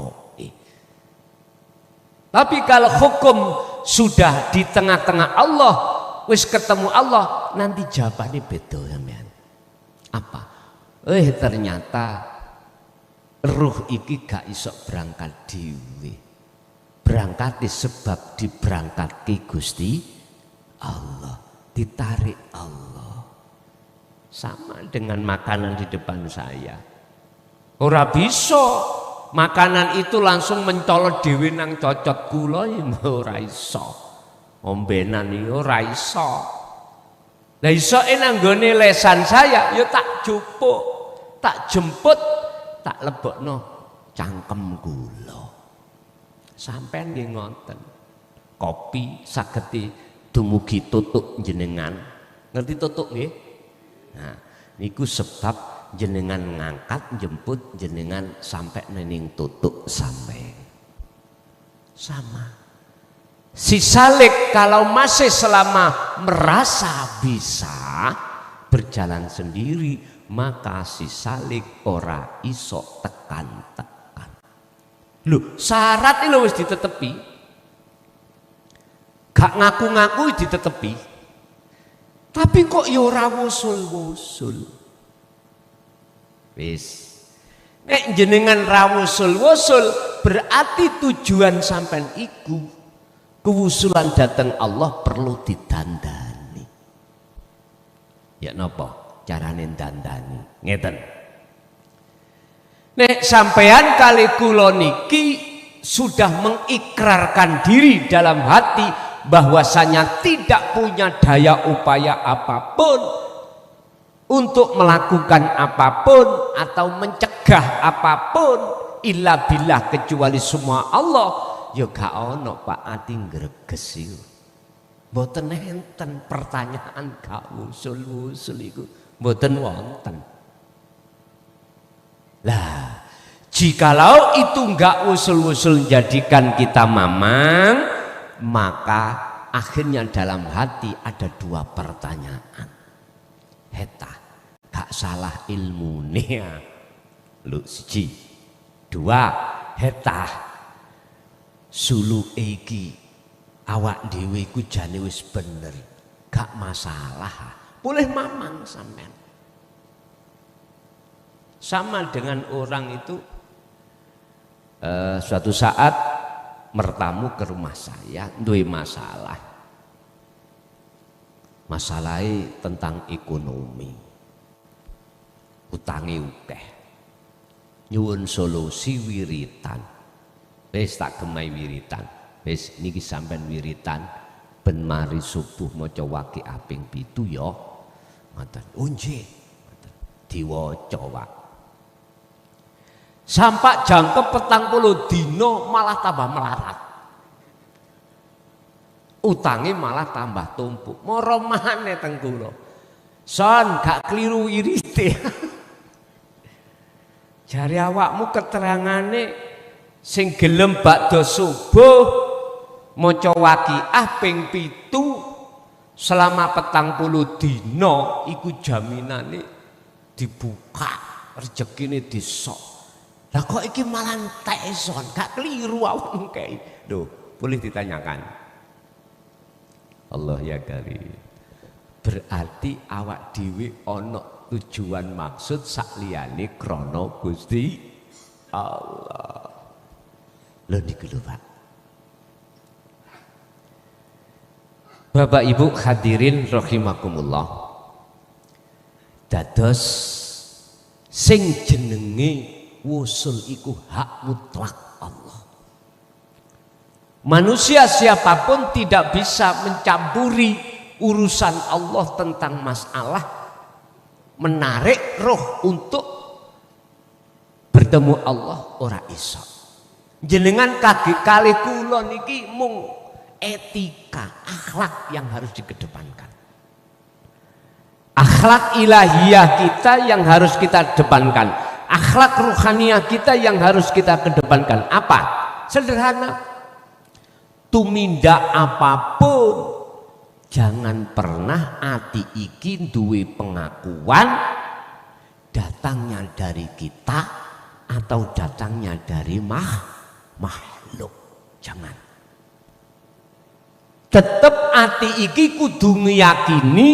Tapi kalau hukum sudah di tengah-tengah Allah, wis ketemu Allah, nanti jawabannya beda sampean. Apa? Ternyata ruh iki gak iso berangkat dhewe. Berangkat disebab diberangkatke Gusti Allah, ditarik Allah. Sama dengan makanan di depan saya. Ora bisa makanan itu langsung mencolot dhewe nang cocot kula ya ora iso. Ombenan iki ora iso. Lah isoke nang nggone lesan saya ya tak jupuk, tak jemput, tak lebokno cangkem kula. Sampeyan nggih ngoten. Kopi saged dumugi tutuk jenengan. Ngerti tutuk nggih? Nah, niku sebab jenengan ngangkat jemput jenengan sampai nening tutuk sampai. Sama. Si salik kalau masih selama merasa bisa berjalan sendiri, maka si salik ora iso tekan-tekan. Loh, syarat ini wis ditetepi. Gak ngaku-ngaku ditetepi. Tapi kok ya ora wusul-wusul. Wis. Nek jenengan ra wusul-wusul berarti tujuan sampean iku kewusulan datang Allah perlu didandani. Ya napa carane dandani? Ngeten. Nek sampean kali kula niki sudah mengikrarkan diri dalam hati bahwasanya tidak punya daya upaya apapun untuk melakukan apapun atau mencegah apapun illa billah kecuali semua Allah, ya gak ono Pak ati ngreges iku. Mboten enten pertanyaan gak usul-usul iku mboten wonten. Lah, jikalau itu enggak usul-usul jadikan kita mamang, maka akhirnya dalam hati ada dua pertanyaan. Heta, gak salah ilmunya. Lu siji. Dua, heta. Sulu iki awak dhewe iku jane wis bener. Gak masalah. Boleh mamang sampean. Sama dengan orang itu suatu saat mertamu ke rumah saya, duwe masalah. Masalahnya tentang ekonomi, utangi ukeh, nyuwun solusi wiritan. Wis tak gemai wiritan, wis niki sampean wiritan ben mari subuh maca waqiah ping 7 ya. Ngoten. Oh nggih. Diwaca wae. Sampai jangkep 40 dino malah tambah melarat. Utange malah tambah tumpuk. Moro maneh teng kula. Son gak kliru wirite. Jare awakmu keterangane sing gelem bakda subuh maca waqiah ping 7 selama 40 dino iku jaminane dibuka, rezekine disok. Lah kok iki malah entek son, gak keliru awakmu kae. Lho, boleh ditanyakan. Allah ya karim. Berarti awak dhewe ana tujuan maksud sakliyane krana Gusti Allah. Lho niku lho, Pak. Bapak Ibu hadirin rahimakumullah. Dados sing jenenge wusul iku hak mutlak Allah. Manusia siapapun tidak bisa mencampuri urusan Allah tentang masalah menarik roh untuk bertemu Allah ora iso. Jenengan kali kula niki mung etika, akhlak yang harus dikedepankan. Akhlak ilahiyah kita yang harus kita depankan. Akhlak ruhaniyah kita yang harus kita kedepankan. Apa? Sederhana. Tumindak apapun jangan pernah ati iki duwe pengakuan datangnya dari kita atau datangnya dari makhluk. Jangan. Tetep ati iki kudu ngiyakini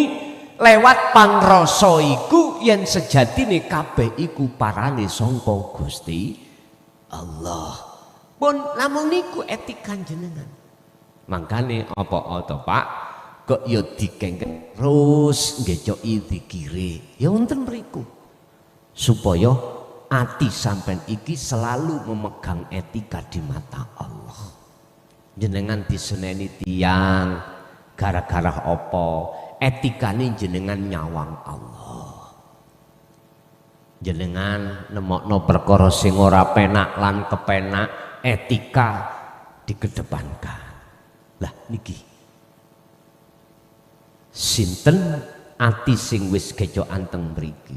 lewat pangrasa iku yen sejatine kabeh iku parane sangka Gusti Allah. Pun namung niku etika jenengan. Mangkane apa to Pak kok ya dikengken terus ngecoki dikire ya wonten mriku supaya ati sampean iki selalu memegang etika di mata Allah. Jenengan diseneni tiyang gara-gara apa? Etikane jenengan nyawang Allah. Jenengan nemokno perkara sing ora penak lan kepenak, etika dikedepankan. Lah niki sinten ati sing wis keco anteng mriki.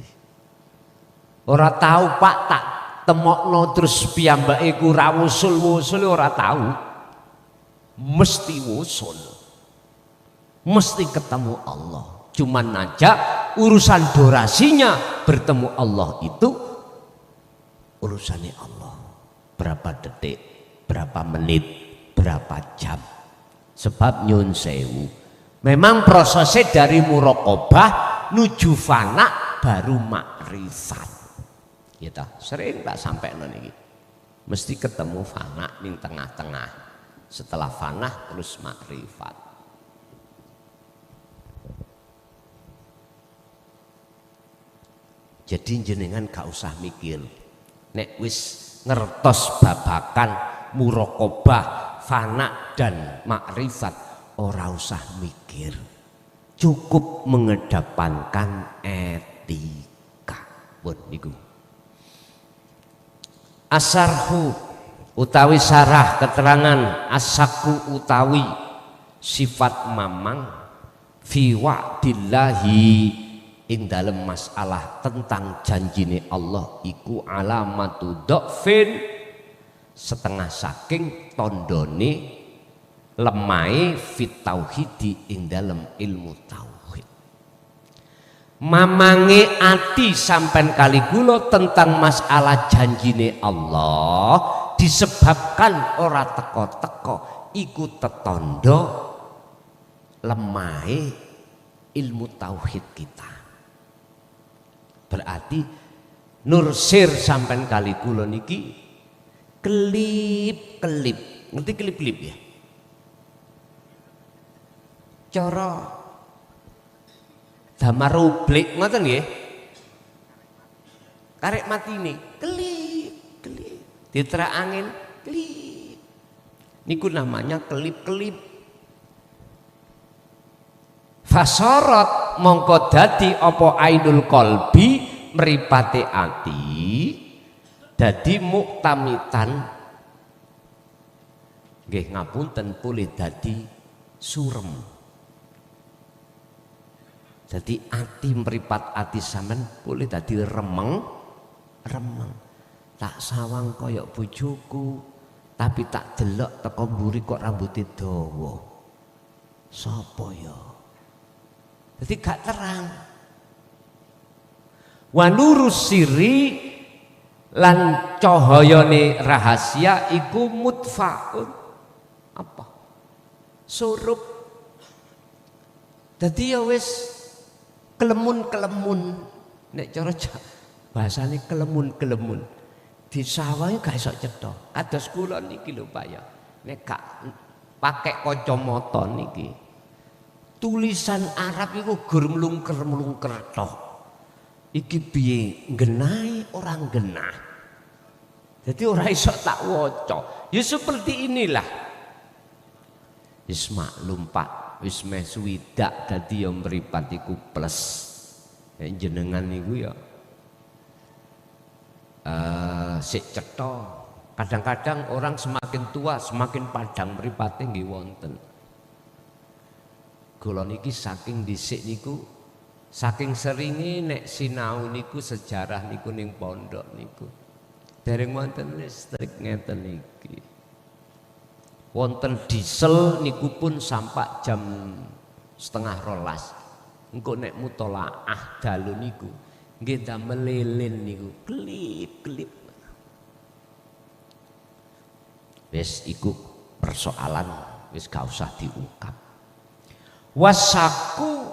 Ora tahu Pak tak temokno terus piyambake ku ra wusul-wusul ora tahu. Mesti wusul. Mesti ketemu Allah. Cuman aja urusan durasinya bertemu Allah itu urusannya Allah. Berapa detik, berapa menit, berapa jam. Sebab nyun sewu memang prosesnya dari muraqabah nuju fana baru makrifat. Gitu. Sering tak sampai niki. Mesti ketemu fana ning tengah-tengah. Setelah fana terus makrifat. Jadi jenengan gak usah mikir. Nek wis ngertos babakan muraqabah fana dan makrifat ora usah mikir, cukup mengedepankan etika. Pun niku asarhu utawi sarah keterangan asaku utawi sifat mamang fi wa'dillahi ing dalem masalah tentang janjine Allah iku alamatu dhafin setengah saking tondone lemai fit tauhidi ing dalam ilmu tauhid. Mamange ati sampai kali kula tentang masalah janjine Allah disebabkan ora teko-teko iku tetondo lemai ilmu tauhid kita. Berarti nursir sampai kali kula niki kelip-kelip, ngerti kelip-kelip ya? Cara damar rublik ngoten nggih. Karek matine kelip kelip diterak angin kelip. Niku namanya kelip-kelip. Fasorot mongko dadi apa ainul qalbi mripate ati dadi muktamitan nggih ngapunten boleh dadi surem. Jadi ati meripat ati sampean boleh dadi remeng. Tak sawang koyok bojoku tapi tak delok teko mburi kok rambutnya dawa. Sapa ya? Jadi gak terang. Wa nurus siri lan cahayane rahasia iku mutfaun apa? Surup. Dadi ya wis kelemun-kelemun nek cara bahasane kelemun-kelemun. Di sawah gak iso cetha. Kados kula niki lho Pak ya. Nek gak pakai kacamata niki. Tulisan Arab iku gur mlungker-mlungker tok. Iki piye ngenahi orang genah. Jadi ora iso tak waca. Ya seperti inilah. Wis maklum Pak, wis meh swidak dadi ya mripat iku plus. Jenengan niku ya sik cetha. Kadang-kadang orang semakin tua semakin padang mripate nggih wonten. Kula niki saking dhisik niku saking seringe nek sinau niku sejarah niku ning pondok niku. Dereng wonten listrik ngeten niki. Wonten diesel niku pun sampai jam 11:30. Engko nek mutolaah dalu niku nggih damel lilin niku klip-klip. Wis iku persoalan wis gak usah diungkap. Wasaku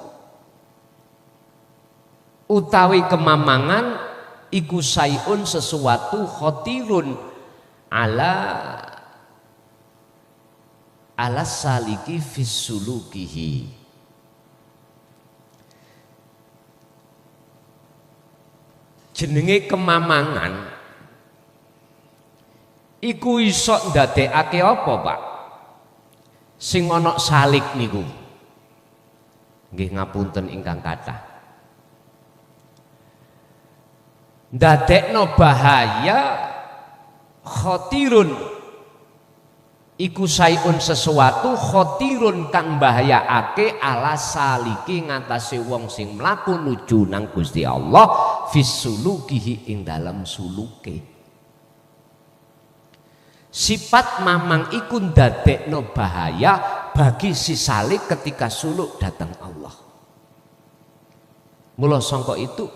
utawi kemamangan iku sayun sesuatu khotirun ala saliki fissulukihi. Jenenge kemamangan iku iso ndadekake apa Pak? Sing ana salik niku. Nggih ngapunten ingkang kathah. Ndadekno bahaya khotirun iku sayun sesuatu khotirun kang bahayaake ala saliki ngatasi wong sing mlaku nuju nang Gusti Allah fisulukihi ing dalam suluke. Sifat mamang iku ndadekno bahaya bagi si salik ketika suluk datang Allah. Mula sangka itu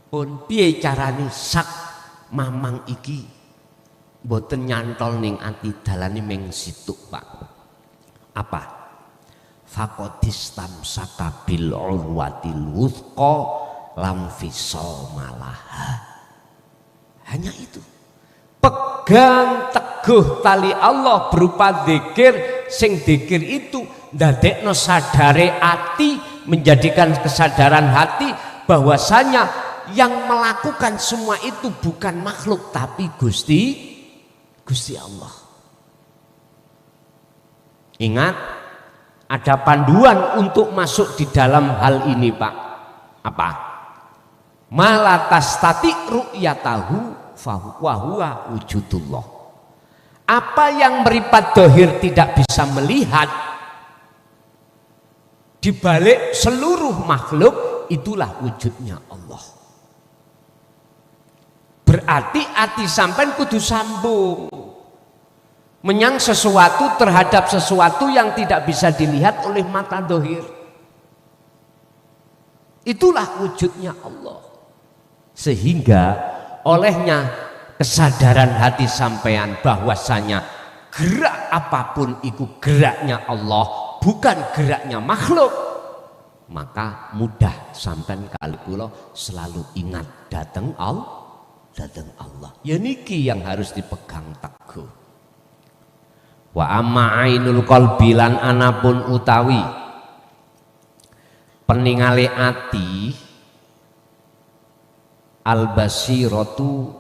pun piye carane sak mamang iki mboten nyantol ning ati dalane ming situk Pak. Apa? Faqadistam sakabil urwatil wuthqa lam fisomalaha. Hanya itu. Pegang teguh tali Allah berupa zikir, sing zikir itu ndadekno sadare ati, menjadikan kesadaran hati bahwasanya yang melakukan semua itu bukan makhluk tapi Gusti Allah. Ingat, ada panduan untuk masuk di dalam hal ini Pak. Apa? Malatastati ru'yatahu fahuwa huwa wujudullah. Apa yang meripat dohir tidak bisa melihat di balik seluruh makhluk, itulah wujudnya Allah. Berarti ati sampean kudu sambung menyang sesuatu terhadap sesuatu yang tidak bisa dilihat oleh mata dohir. Itulah wujudnya Allah. Sehingga olehnya kesadaran hati sampean bahwasanya gerak apapun itu geraknya Allah, bukan geraknya makhluk, maka mudah sampean kali kula selalu ingat datang Allah. Ya niki yang harus dipegang teguh. Wa amma ainul qalbi lan anapun utawi peningale ati al-basiratu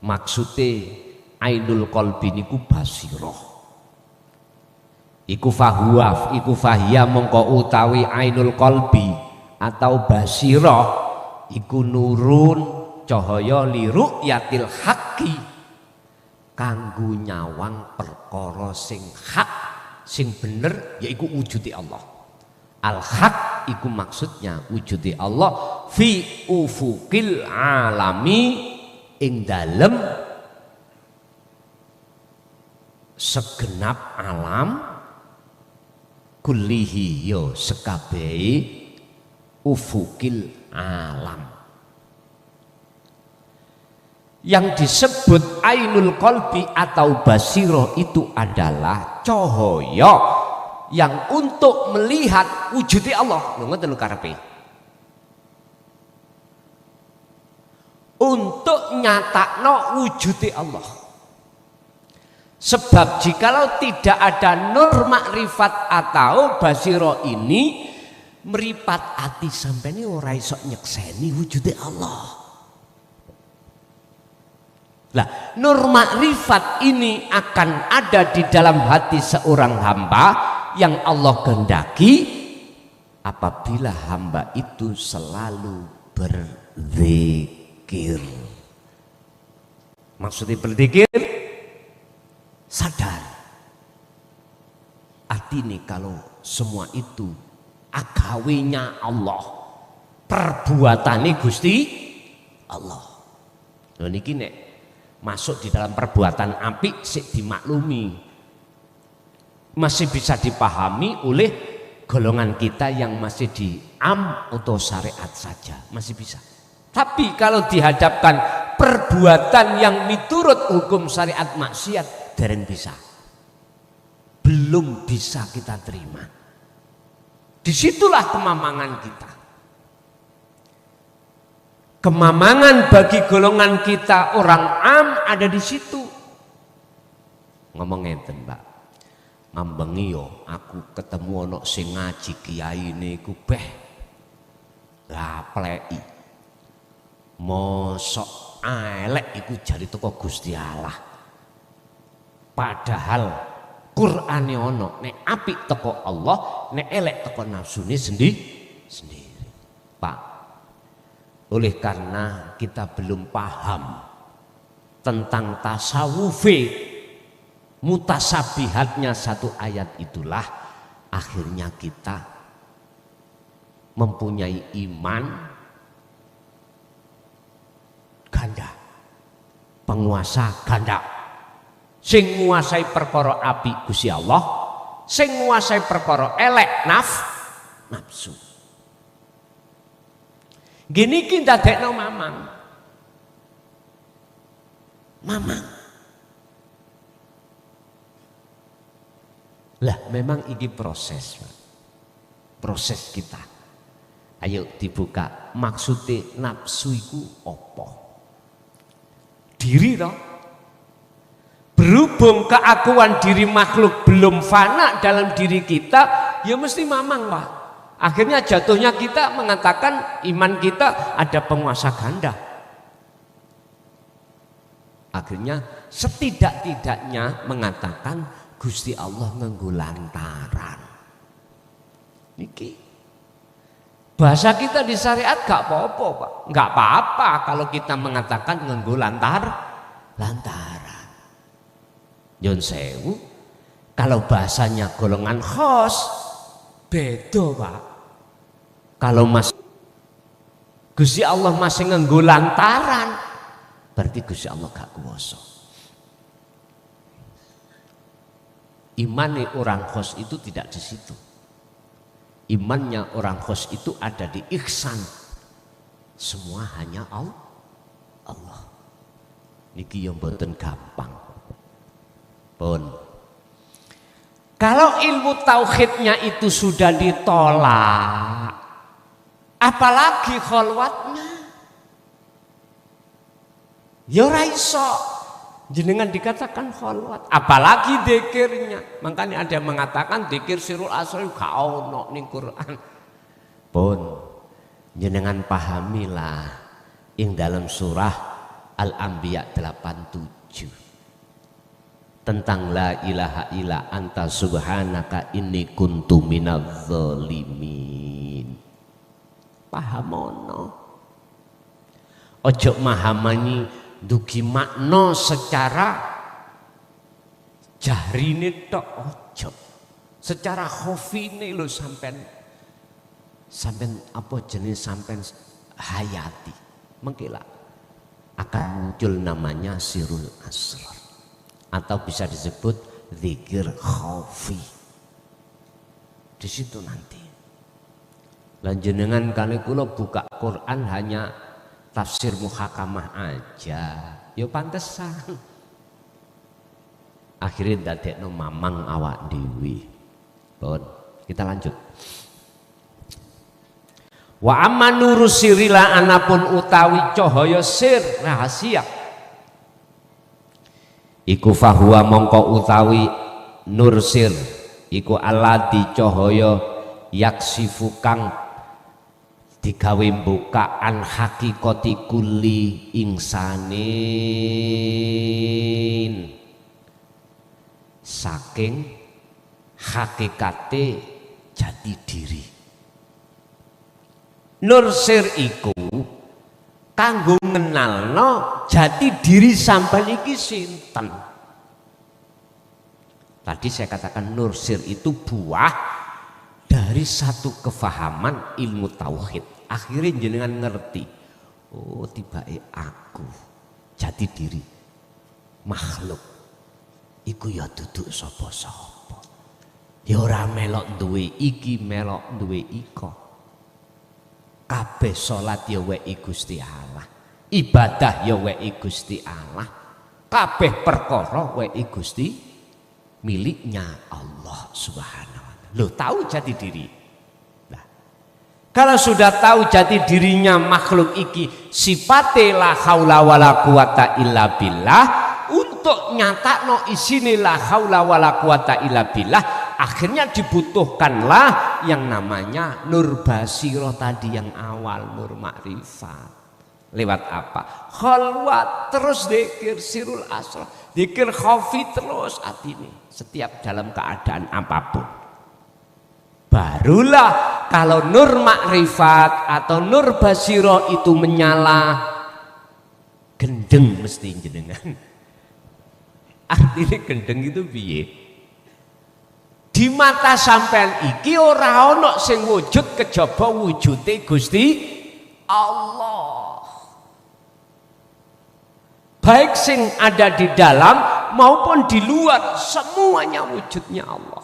maksude ainul qalbi niku basirah. Iku fahuwa, iku fahia mongko utawi ainul qalbi atau basirah iku nurun cahaya li ru'yatil haqqi kanggo nyawang perkara sing hak sing bener yaiku wujude Allah. Al-haq iku maksudnya wujude Allah fi ufukil alami ing dalem segenap alam kullihi yo sekabehi ufukil alam. Yang disebut ainul qalbi atau basirah itu adalah cahaya yang untuk melihat wujudnya Allah. Ngoten lho karepe. Untuk nyatakno wujudnya Allah. Sebab jikalau tidak ada nur makrifat atau basirah ini, meripat ati sampeyan ora iso nyekseni wujudnya Allah. Lah, nur makrifat ini akan ada di dalam hati seorang hamba yang Allah kehendaki apabila hamba itu selalu berzikir. Maksudnya berzikir sadar. Artinya kalau semua itu agawinya Allah, perbuatannya Gusti Allah. Lho niki nek masuk di dalam perbuatan apik sik dimaklumi, masih bisa dipahami oleh golongan kita yang masih di atau syariat saja, masih bisa. Tapi kalau dihadapkan perbuatan yang miturut hukum syariat maksiat, dereng bisa, belum bisa kita terima. Disitulah kemamangan kita. Kemamangan bagi golongan kita orang ada di situ. Ngomong ngeten, Mbak. Mambengi yo aku ketemu ana sing ngaji kiai niku beh lapleki. Mosok elek iku jari teko Gusti Allah. Padahal Qur'ane ono, nek apik teko Allah, nek elek teko nafsune sendiri. Pak, oleh karena kita belum paham tentang tasawufi mutasabihatnya satu ayat itulah akhirnya kita mempunyai iman ganda, penguasa ganda, sing nguasai perkara apik Gusti Allah, sing nguasai perkara elek nafsu. Gini kita dadekno mamang. Lah memang ini proses, Pak. Proses kita. Ayo dibuka. Maksudnya nafsu iku apa? Diri toh. Berhubung keakuan diri makhluk belum fana dalam diri kita, ya mesti mamang, Pak. Akhirnya jatuhnya kita mengatakan iman kita ada penguasa ganda. Akhirnya setidak-tidaknya mengatakan Gusti Allah nganggo lantaran. Niki bahasa kita di syariat gak apa-apa, Pak. Gak apa-apa kalau kita mengatakan nganggo lantaran. Yon sewu, kalau bahasanya golongan khos beda, Pak. Kalau Gusti Allah masih nganggo lantaran, berarti Gusti Allah gak kuwasa. Imannya orang khos itu tidak di situ. Imannya orang khos itu ada di ihsan. Semua hanya Allah. Niki yang mboten gampang. Pun. Kalau ilmu tauhidnya itu sudah ditolak, apalagi kholwatnya, ya ora iso. Jenengan dikatakan kholwat, apalagi dzikirnya. Makanya ada yang mengatakan dzikir sirul asri gak ono ning Quran. Pun jenengan pahamilah ing dalam surah Al-Anbiya 87 tentang la ilaha illa anta subhanaka inni kuntu minadz zalimin. Pahamono. Ojo mahamani dugi makna secara jahrine tok ojo. Secara khofine lho sampean apa jenis sampean hayati. Mengkila akan muncul namanya sirul asrar. Atau bisa disebut zikir khafi. Di situ nanti. Lanjenengan kali kula buka Quran hanya tafsir muhakamah aja. Yo pantesan. Akhirnya dadekno mamang awak dewi. Pun kita lanjut. Wa amma nuru sirila anapun utawi cahaya sir rahasia. Iku fahuwa mongko utawi nur sir iku alladzi cahaya yaksifu kang digawe bukaan hakikati kulli insanin saking hakikate jati diri. Nur sir iku kanggo ngenalno jati diri sampean iki sinten. Tadi saya katakan nur sir itu buah dari satu kefahaman ilmu tauhid. Akhirnya jenengan ngerti, oh tibae aku jati diri makhluk iku ya duduk sapa-sapa. Ya ora melok duwe iki, melok duwe iko. Kabeh salat ya weki Gusti Allah, ibadah ya weki Gusti Allah, kabeh perkara weki Gusti miliknya Allah Subhanahu wa taala. Loh, tahu jati diri. Nah, kalau sudah tahu jati dirinya makhluk iki sifate la haula wala quwata illa billah, untuk nyatakno isine la haula wala quwata illa billah, akhirnya dibutuhkanlah yang namanya nur basirah tadi yang awal, nur makrifat. Lewat apa? Khalwat terus zikir sirul asrar, zikir khafi terus atine setiap dalam keadaan apapun. Barulah kalau nur makrifat atau nur basirah itu menyala, gendeng mesti jenengan. Artinya gendeng itu piye? Di mata sampean iki ora ana sing wujud kejaba wujude Gusti Allah. Baik sing ada di dalam maupun di luar, semuanya wujudnya Allah.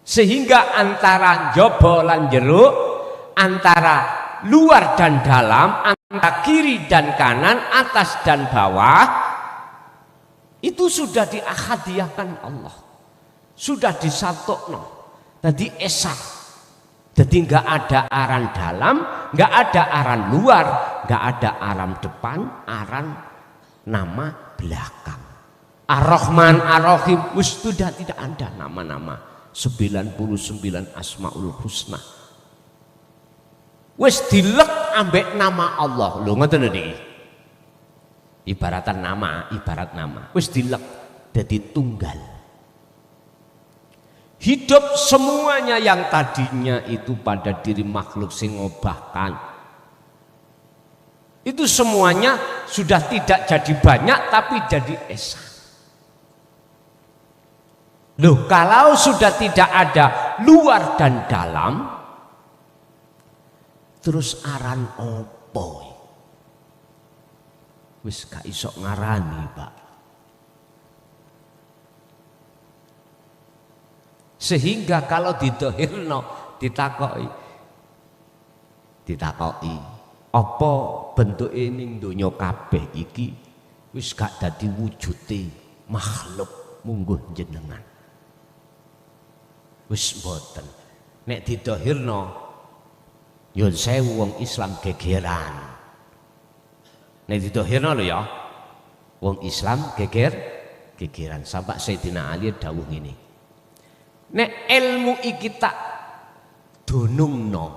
Sehingga antara jaba lan jero, antara luar dan dalam, antara kiri dan kanan, atas dan bawah, itu sudah diahadiahkan Allah. Sudah disatokno, jadi esa, jadi nggak ada aran dalam, nggak ada aran luar, nggak ada aran depan, aran nama belakang. Ar-Rahman Ar-Rahim sudah tidak ada nama-nama 99 Asmaul Husna. Wis dilek ambek nama Allah, lho ngoten niki. Ibarat nama, wis dilek jadi tunggal. Hidup semuanya yang tadinya itu pada diri makhluk sing ngobahkan, itu semuanya sudah tidak jadi banyak tapi jadi esa. Loh, kalau sudah tidak ada luar dan dalam, terus aran opo? Wis gak iso ngarani, Pak. Sehingga kalau didohirno ditakoki apa bentuk ini donya kabeh iki wis gak dadi wujude makhluk mungguh jenengan. Wis mboten. Nek didohirno nyun sewu wong Islam gegeran. Nek didohirno lho ya, wong Islam gegeran. Sampai Sayyidina Ali dawuh ngene. Nek ilmu iki tak dunungno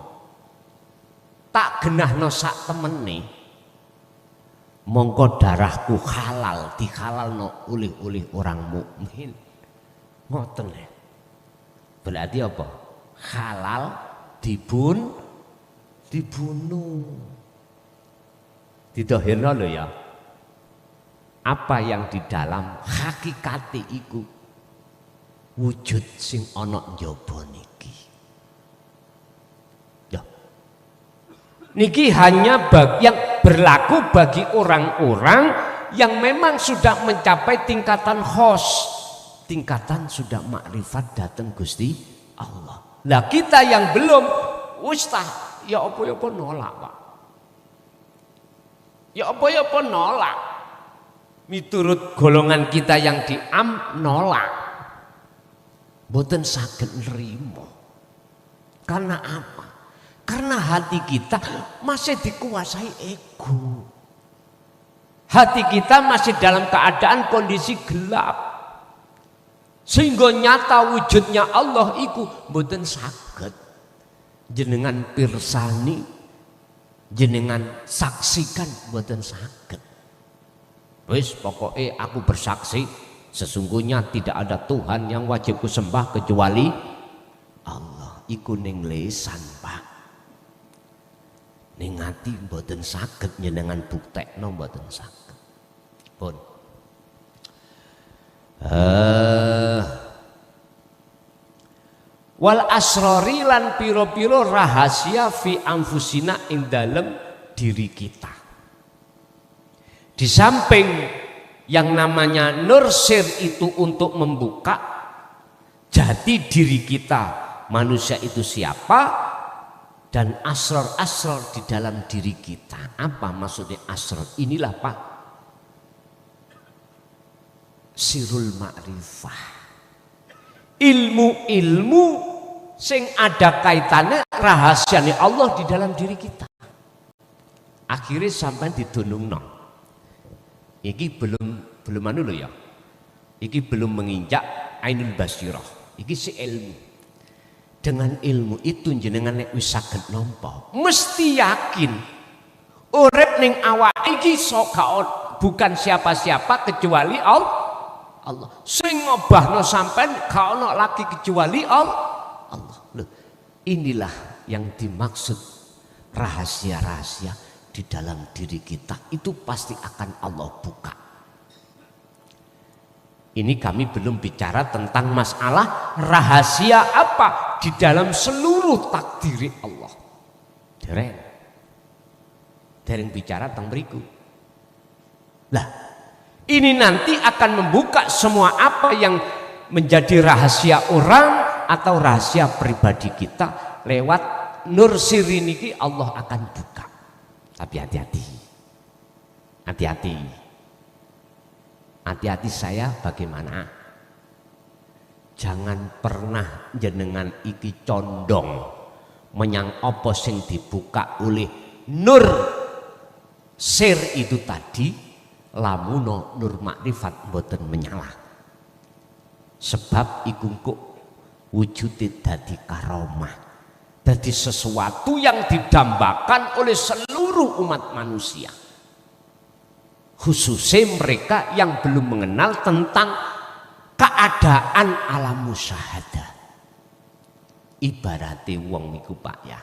tak genahno sak temene mongko darahku halal dihalalno oleh orang mukmin. Ngoten ya. Berarti apa? Halal dibunuh. Didahirno lho ya. Apa yang di dalam hakikate iku wujud sing ana njaba niki. Ya. Niki hanya yang berlaku bagi orang-orang yang memang sudah mencapai tingkatan khos, tingkatan sudah makrifat datang Gusti Allah. Lah kita yang belum ustaz, ya apa nolak, Pak. Ya apa nolak. Miturut golongan kita yang nolak. Mboten saged nrimo. Karena apa? Karena hati kita masih dikuasai ego. Hati kita masih dalam keadaan kondisi gelap. Sehingga nyata wujudnya Allah iku mboten saged jenengan pirsani, jenengan saksikan mboten saged. Wis pokoknya aku bersaksi sesungguhnya tidak ada Tuhan yang wajib kusembah kecuali Allah. Iku ning lesan, Pak. Ning ati mboten saged jenengan buktekno mboten saged. Pun. Wal asrori lan piro-piro rahasia fi anfusina ing dalem diri kita. Di samping yang namanya nursir itu untuk membuka jati diri kita manusia itu siapa, dan asror-asror di dalam diri kita. Apa maksudnya asror? Inilah Pak sirul ma'rifah, ilmu-ilmu sing ada kaitannya rahasianya Allah di dalam diri kita. Akhirnya sampai didunungno. Iki belum anu lho ya. Iki belum menginjak ainul basirah. Iki si ilmu. Dengan ilmu itu jenengan nek wis saged nampa, mesti yakin urip ning awak iki bukan siapa-siapa kecuali Allah. Sing ngobahno sampean gak ono lagi kecuali Allah. Loh, inilah yang dimaksud rahasia-rahasia di dalam diri kita, itu pasti akan Allah buka. Ini kami belum bicara tentang masalah rahasia apa di dalam seluruh takdir Allah. Dereng bicara tentang beriku. Lah, ini nanti akan membuka semua apa yang menjadi rahasia orang atau rahasia pribadi kita lewat nur siri niki Allah akan buka. Tapi hati-hati saya bagaimana? Jangan pernah jenengan iki condong menyang apa sing dibuka oleh nur sir itu tadi, lamuno nur makrifat mboten menyalah. Sebab iku kok wujude dadi karomah. Jadi sesuatu yang didambakan oleh seluruh umat manusia, khususnya mereka yang belum mengenal tentang keadaan alam musyahadah. Ibaratnya wong niku Pak ya,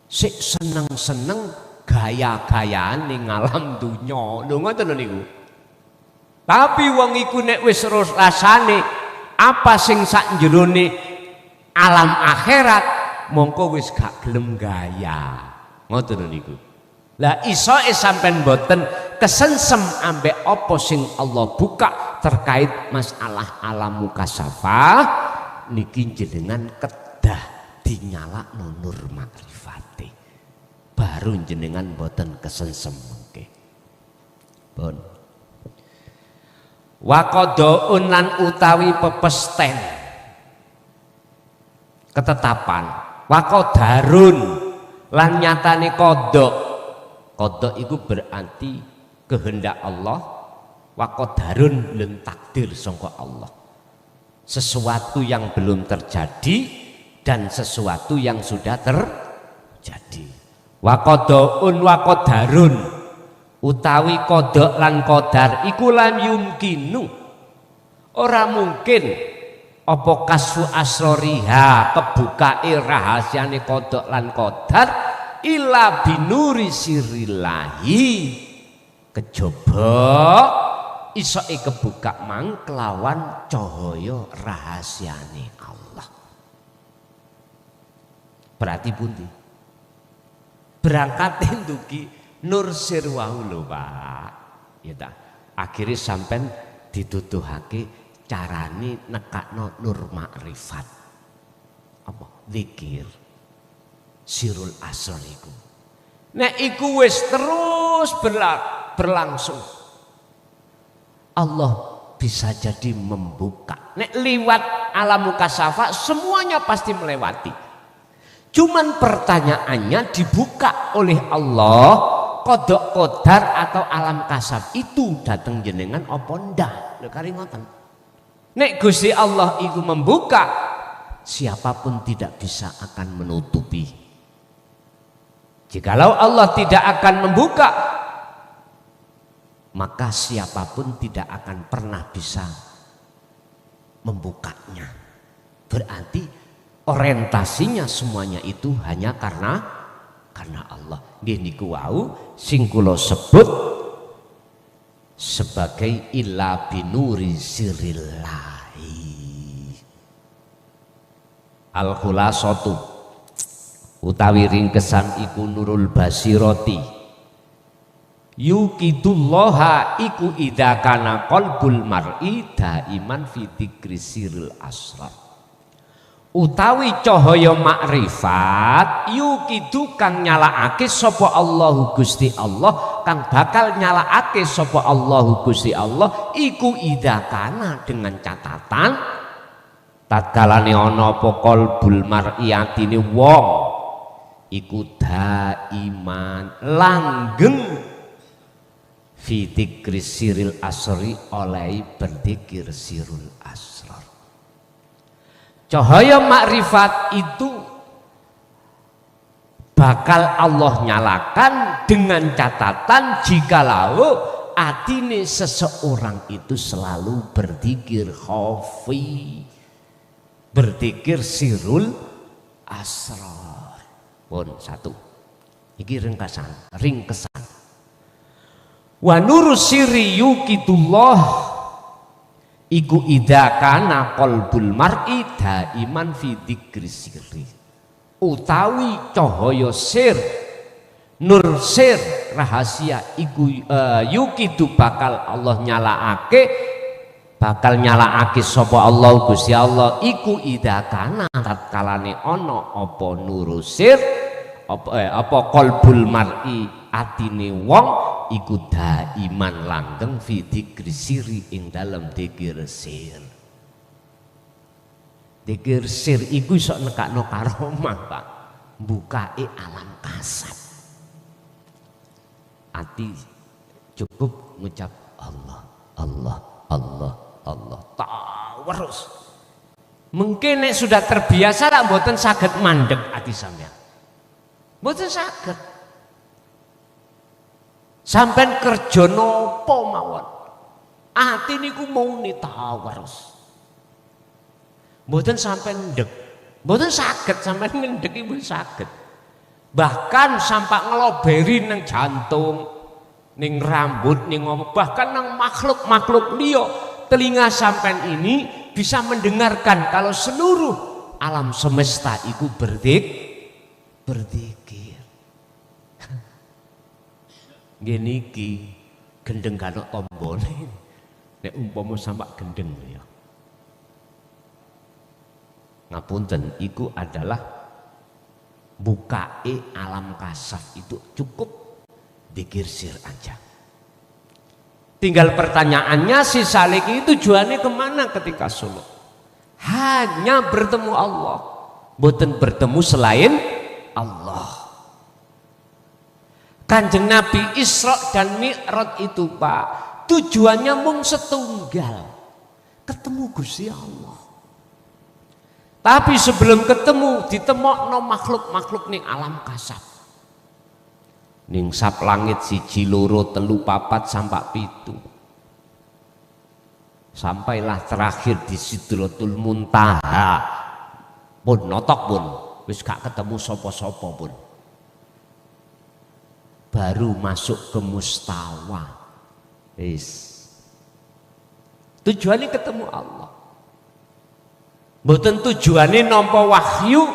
sik seneng-seneng gaya-gayaan ning alam dunya, lho ngoten niku. Tapi wong iku nek wis rasane apa sing sak jerone alam akhirat, mongko wis gak gelem gaya. Ngoten niku. Lah isoke sampean boten kesensem ambek apa sing Allah buka terkait masalah alam mukasafah niki jenengan kedah dinyalakno nur makrifate. Baru jenengan boten kesensem mengke. Pun. Wa qadaun lan utawi pepesten. Ketetapan. Wakodarun lan nyatane kodok. Kodok itu berarti kehendak Allah. Wakodarun lem takdir sangka Allah. Sesuatu yang belum terjadi dan sesuatu yang sudah terjadi. Wa qadaun wa qadarun, utawi kodok lan kodar iku lam yumkinu, ora mungkin apa kasfu asroriha, kebukae rahasiane kodok lan kodar illa binuri sirillahi, kejaba isoke kebuka mang kelawan cahaya rahasiane Allah. Berarti pundi? Berangkat ndugi nur sirwahu lho Pak. Ya ta. Akhire sampean dituduhake carane nekakno nur makrifat. Apa? Zikir. Sirul asrar iku. Nek iku wis terus berlangsung, Allah bisa jadi membuka. Nek liwat alam mukasafa semuanya pasti melewati. Cuman pertanyaannya dibuka oleh Allah kodok kodar atau alam kasaf itu datang jenengan apa ndak? Lho kari ngoten. Nek Gusti Allah itu membuka, siapapun tidak bisa akan menutupi. Jikalau Allah tidak akan membuka, maka siapapun tidak akan pernah bisa membukanya. Berarti orientasinya semuanya itu hanya karena Allah. Nggih niku wau sing kula sebut sebagai illa binuri sirillahi. Al khulasatu utawi ringkesan iku nurul basiroti yukidullaha iku idza kana qalbul mar'i daiman fi dzikri siril asrar. Utawi cahaya makrifat yukidu kang nyalaake sapa Allahu Gusti Allah, kang bakal nyalaake sapa Allahu Gusti Allah iku idza kana dengan catatan tatkalane ana apa qalbul mar'i atine wong iku daiman langgeng fi dzikri siril asri, oleh berzikir sirul asrar. Cahaya makrifat itu bakal Allah nyalakan dengan catatan jikalau atine seseorang itu selalu berzikir khafi, berzikir sirul asrar. Pun satu iki ringkesan wa nuru sirri yukitullah iku idza kana qalbul mar'i daiman fi dzikri sirri. Utawi cahaya sir, nur sir rahasia iku yukitu bakal Allah nyalaake sapa Allah Gusti Allah iku idza kana tatkalane ana apa nur sir apa qalbul mar'i atine wong iku daiman langgeng fi dzikri sirri ing dalem dzikir sir. Dzikir sir iku iso nekakno karomah Pak, mbukake alam kasab. Ati cukup ngucap Allah Allah Allah Allah terus. Mungkin nek sudah terbiasa lah mboten saged mandeg ati sampean. Mboten saged. Sampean kerja napa mawon, ati niku mauni tawarus. Mboten sampean ndek, mboten saged sampean ngendhek mboten saged. Bahkan sampai ngeloberi nang jantung, ning rambut, ning ngomong, bahkan nang makhluk-makhluk liya, telinga sampean ini bisa mendengarkan kalau seluruh alam semesta itu berzikir. Gini ki gendeng kano tombone, nek umpama sampak gendeng ya. Ngapunten, iku adalah bukae alam kasaf itu cukup dzikir sir aja. Tinggal pertanyaannya si saliki tujuannya kemana ketika suluk? Hanya bertemu Allah, boten bertemu selain Allah. Kanjeng Nabi Isra dan Mi'raj itu Pak, tujuannya mung setunggal, ketemu Gusti Allah. Tapi sebelum ketemu ditemokno makhluk-makhluk ning alam kasab. Ning sap langit 1 2 3 4 sampai 7. Sampailah terakhir di Sidratul Muntaha. Pun notok pun wis gak ketemu sapa-sapa pun. Baru masuk ke mustawa. Tujuannya ketemu Allah. Mboten tujuannya nampa wahyu.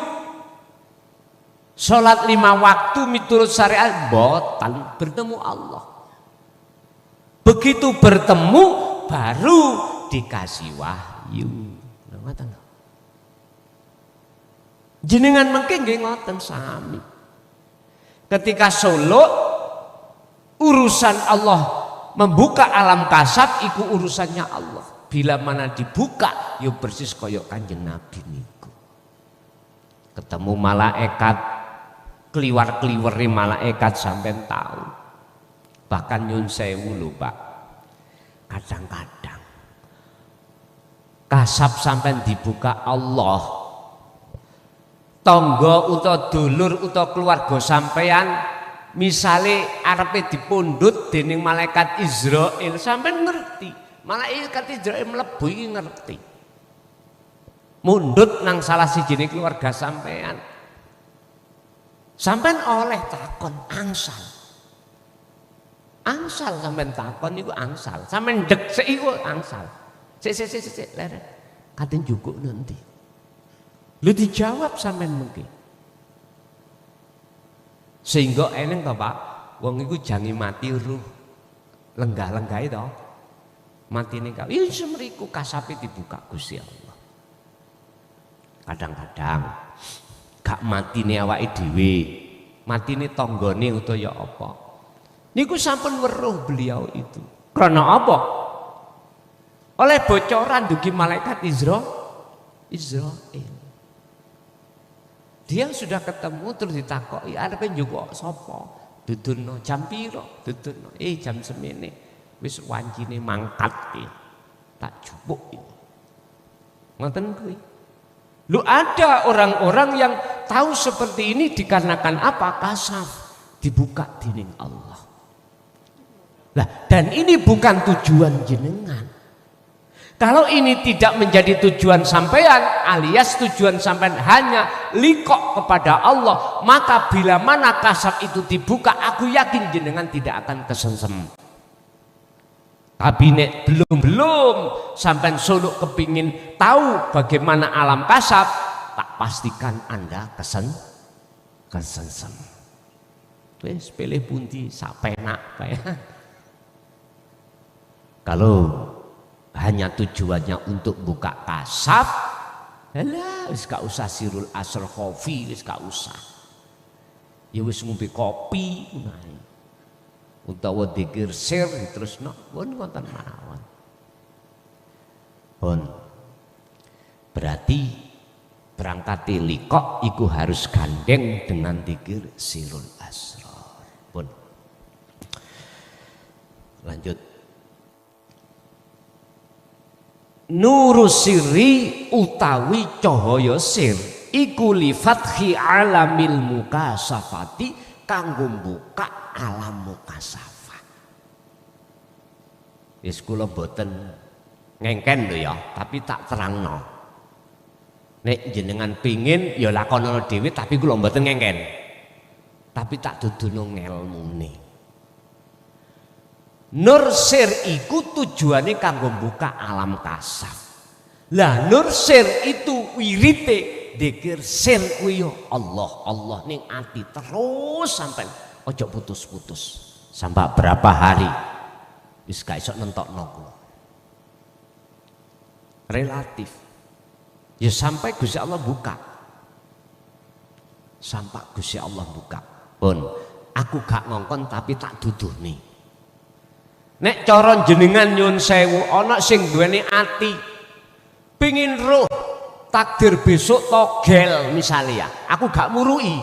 Salat 5 waktu miturut syariat mboten, bertemu Allah. Begitu bertemu baru dikasih wahyu. Ngoten. Jenengan mengke nggih ngoten sami. Ketika Solo urusan Allah membuka alam kasab iku urusannya Allah. Bila mana dibuka yo persis koyok Kanjeng Nabi niku. Ketemu malaikat, kliwar-kliwere malaikat sampean tahu. Bahkan nyun sewu lho Pak. Kadang-kadang kasab sampean dibuka Allah. Tangga utawa dulur utawa keluarga sampean misale arepe dipundhut dening malaikat Israil, sampean ngerti. Malaikat Israil mlebu iki ngerti. Mundhut nang salah sijine keluarga sampean. Sampean oleh takon angsal. Angsal sampean takon niku angsal. Sampean ndek sik iku angsal. Sik leren. Katen njukuk nanti. Lu dijawab sampean mungkin. Sehingga eneng to Pak, wong iku jange mati ruh. Lenggah-lenggahe to. Matine kau. Ya semriku kasape dibuka Gusti Allah. Kadang-kadang gak matine awake dhewe, matine tanggane utawa ya apa. Niku sampun weruh beliau itu. Karena apa? Oleh bocoran dugi malaikat Israil. Dia sudah ketemu terus ditakoki arepe njukuk sapa? Dudono jam pira? Dudono jam semene. Wis wancine mangkat iki. Tak jupuk ini. Ngoten kuwi. Lu ada orang-orang yang tahu seperti ini dikarenakan apa? Kasaf dibuka dening Allah. Lah, dan ini bukan tujuan jenengan. Kalau ini tidak menjadi tujuan sampean alias tujuan sampean hanya likok kepada Allah, maka bila mana kasab itu dibuka, aku yakin jenengan tidak akan kesengsem. Tapi nek belum sampean Solo kepingin tahu bagaimana alam kasab, tak pastikan Anda kesengsem. Wis pilih pundi sapenak kayak. Kalau hanya tujuannya untuk buka kasab, alah wis gak usah sirul asr kopi, wis gak usah. Ya wis ngombe kopi nae. Utawa dzikir sir terusno pun wonten mawon. Pun berarti berangkat likok iku harus gandeng dengan dzikir sirul asrar. Pun lanjut. Nurus sirri utawi cahaya sir iku li fathi alamil mukasafati kanggo buka alam mukasafah. Wis kula boten ngengken lho ya, tapi tak terangno. Nek jenengan pingin ya lakonono dhewe tapi kula mboten ngengken. Tapi tak dudono ngelmune. Nur sir iku tujuane kanggo buka alam kasaf. Lah nur sir itu wirite dzikir sir kuwi Allah ning ati terus sampai ojo putus-putus. Sampai berapa hari wis gak iso nentokno kuwi. Relatif. Ya sampai Gusti Allah buka. Sampai Gusti Allah buka. Pun aku gak ngongkon tapi tak duduhne. Nek cara jenengan nyun sewu ana sing duweni ati pengin roh takdir besok togel misalnya ya, aku gak murui.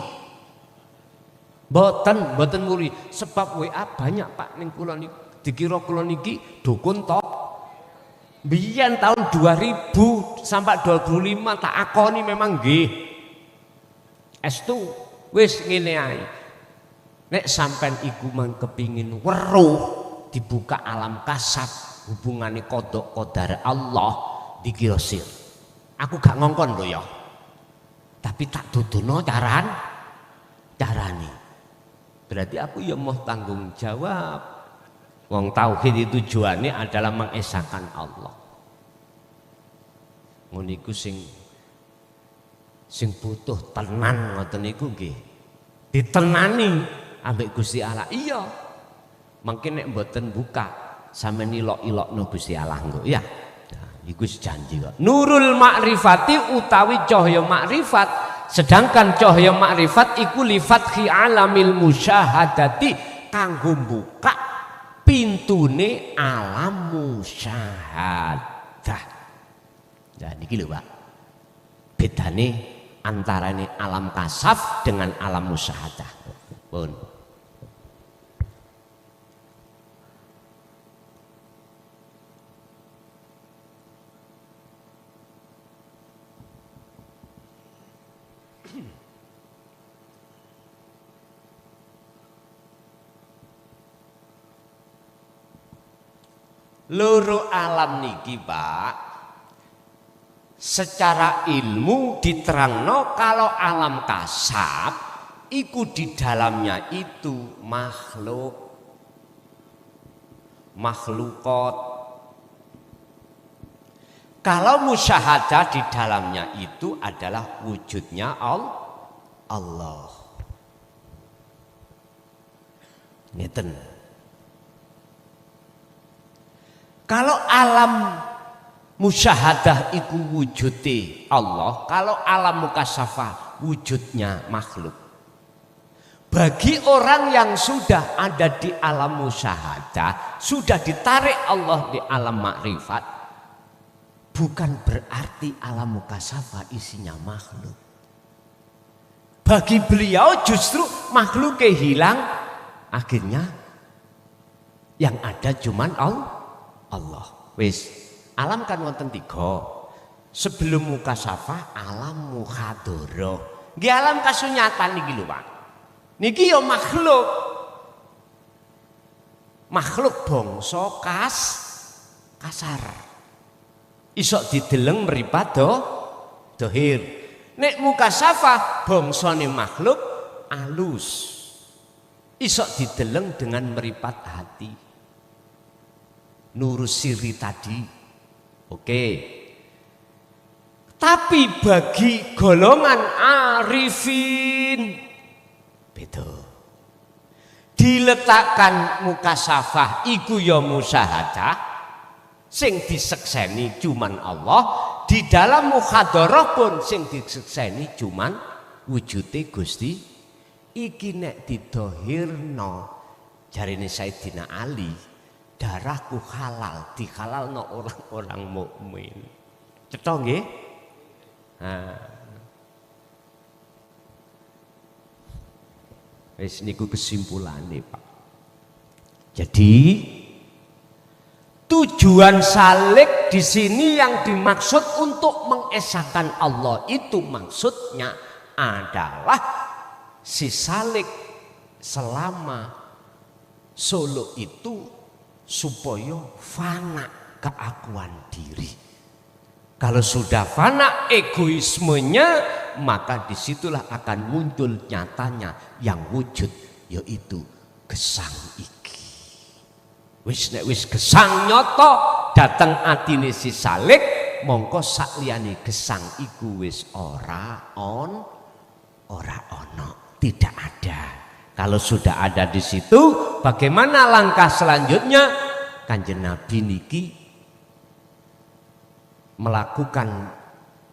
Mboten murui sebab WA banyak Pak ning kula niki dikira kula niki dukun Biyen tahun 2000 sampai 25 tak akoni memang nggih. Estu wis ngene ae. Nek sampean iku mang kepingin weruh dibuka alam kasab hubungane kodok kodar Allah dikira sir. Aku gak ngongkon lho ya. Tapi tak dudono carane. Berarti aku ya mau tanggung jawab. Wong tauhid itu tujuannya adalah mengesahkan Allah. Ngono iku sing butuh tenan ngoten niku nggih. Ditenani ambek Gusti Allah. Iya. Mungkin nek mboten buka sampeyan ilok-ilokno Gusti Allah engko ya. Nah, iku janji kok. Nurul ma'rifati utawi cahya makrifat, sedangkan cahya makrifat iku li fathi alamil musyahadati kanggo buka pintune alam musyahadah. Nah niki lho Pak. Bedane antarane alam kasaf dengan alam musyahadah. Pun. Loro alam niki Pak, secara ilmu diterangno kalau alam kasab iku di dalamnya itu makhlukot. Kalau musyahadah di dalamnya itu adalah wujudnya Allah. Ngeten. Kalau alam musyahadah itu wujudnya Allah, kalau alam mukasyafah wujudnya makhluk. Bagi orang yang sudah ada di alam musyahadah, sudah ditarik Allah di alam makrifat, bukan berarti alam mukasyafah isinya makhluk. Bagi beliau justru makhluknya hilang, akhirnya yang ada cuman Allah. Wis, alam kan wonten tiga. Sebelum mukasyafah alam mukhadharah. Nggih alam kasunyatan niki lho, Pak. Niki ya makhluk. Makhluk bangsa kasar. Isok dideleng mripat dohir. Nek mukasyafah bangsane makhluk alus. Isok dideleng dengan meripat hati. Nurus siri tadi. Oke. Tapi bagi golongan arifin beda. Diletakkan mukasyafah iku ya musyahadah sing disekseni cuman Allah, di dalam mukhadharah pun sing disekseni cuman wujude Gusti. Iki nek didohirno jarine Sayyidina Ali, darahku halal, dihalalno orang-orang mukmin. Cetha nggih? Wis niku kesimpulane, Pak. Jadi tujuan salik di sini yang dimaksud untuk mengesahkan Allah itu maksudnya adalah si salik selama solo itu supaya fana keakuan diri. Kalau sudah fana egoismenya, maka disitulah akan muncul nyatanya yang wujud, yaitu gesang iki. Wis nek wis gesang nyoto dateng atine si salik, mongko sakliyane gesang iku wis ora ono, tidak ada. Kalau sudah ada di situ, bagaimana langkah selanjutnya? Kanjeng Nabi niki melakukan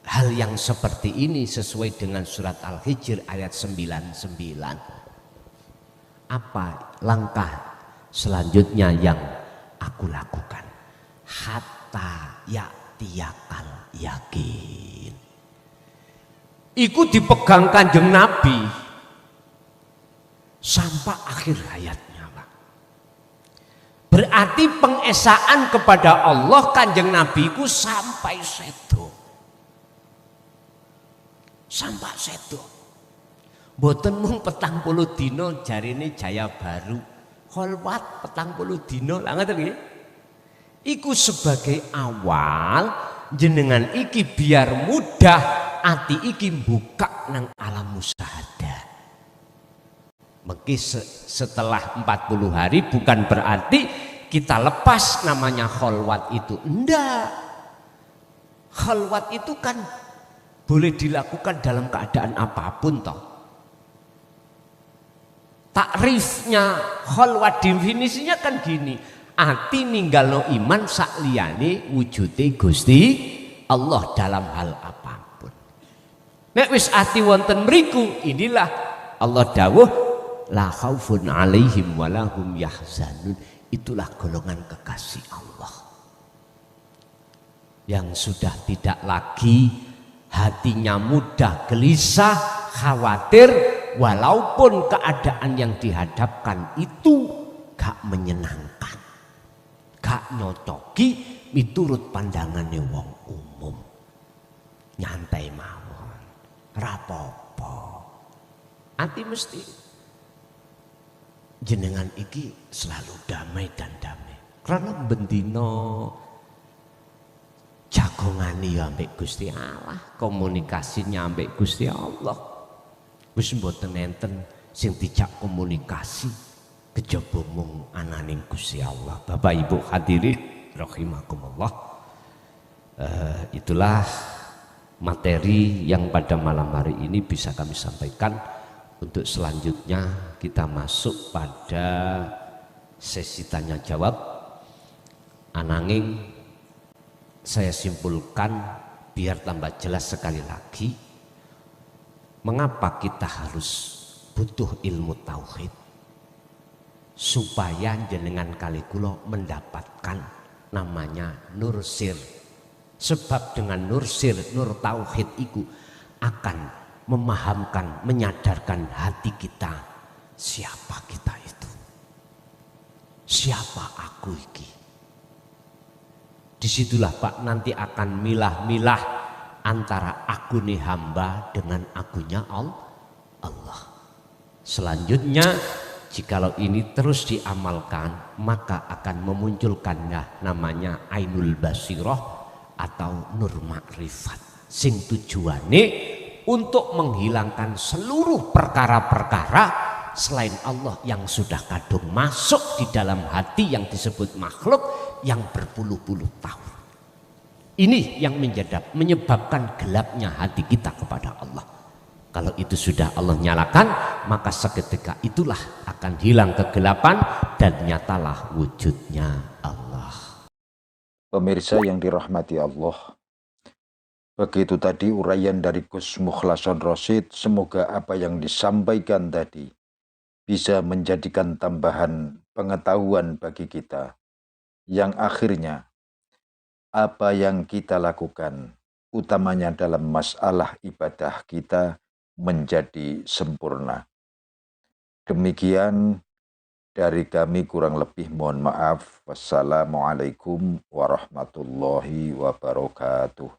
hal yang seperti ini sesuai dengan surat Al-Hijr ayat 99. Apa langkah selanjutnya yang aku lakukan? Hatta ya'tiyakal yakin. Iku dipegang Kanjeng Nabi sampai akhir hayatnya, Pak. Berarti berarti pengesaan kepada Allah Kanjeng Nabi ku sampai sedo. Sampai sedo. Mboten mung 40 dina jarine Jaya Baru. Kholwat 40 dina lah ngoten nggih. Iku sebagai awal jenengan iki biar mudah ati iki buka nang alam musyahadah. Mungkin setelah 40 hari bukan berarti kita lepas namanya kholwat itu. Enggak. Kholwat itu kan boleh dilakukan dalam keadaan apapun toh. Takrifnya kholwat definisinya kan gini. Ati ninggalno iman sakliyane wujude Gusti Allah dalam hal apapun. Nek wis ati wonten mriku inilah Allah dawuh la khaufun alaihim walahum yahzanun. Itulah golongan kekasih Allah yang sudah tidak lagi hatinya mudah gelisah, khawatir, walaupun keadaan yang dihadapkan itu gak menyenangkan, gak nyocoki miturut pandangannya wong umum, nyantai mawon, rapopo. Ati mesti jenengan iki selalu damai dan damai karena bendino jagongani ambek Gusti Allah, komunikasinya ambek Gusti Allah. Wis mboten enten sing dijak komunikasi kejaba mung ananing Gusti Allah. Bapak Ibu hadirin rahimakumullah. Itulah materi yang pada malam hari ini bisa kami sampaikan. Untuk selanjutnya kita masuk pada sesi tanya jawab. Ananging saya simpulkan biar tambah jelas sekali lagi mengapa kita harus butuh ilmu tauhid supaya jenengan kali kula mendapatkan namanya nur sir. Sebab dengan nur sir, nur tauhid itu akan memahamkan, menyadarkan hati kita siapa kita itu, siapa aku iki. Disitulah Pak nanti akan milah-milah antara aku nih hamba dengan akunya Allah. Selanjutnya jikalau ini terus diamalkan maka akan memunculkannya namanya ainul basirah atau nur makrifat sing tujuane untuk menghilangkan seluruh perkara-perkara selain Allah yang sudah kadung masuk di dalam hati yang disebut makhluk yang berpuluh-puluh tahun. Ini yang menyebabkan gelapnya hati kita kepada Allah. Kalau itu sudah Allah nyalakan, maka seketika itulah akan hilang kegelapan dan nyatalah wujudnya Allah. Pemirsa yang dirahmati Allah, begitu tadi uraian dari Gus Mukhlason Rosyid. Semoga apa yang disampaikan tadi bisa menjadikan tambahan pengetahuan bagi kita, yang akhirnya apa yang kita lakukan, utamanya dalam masalah ibadah kita, menjadi sempurna. Demikian dari kami, kurang lebih mohon maaf. Wassalamualaikum warahmatullahi wabarakatuh.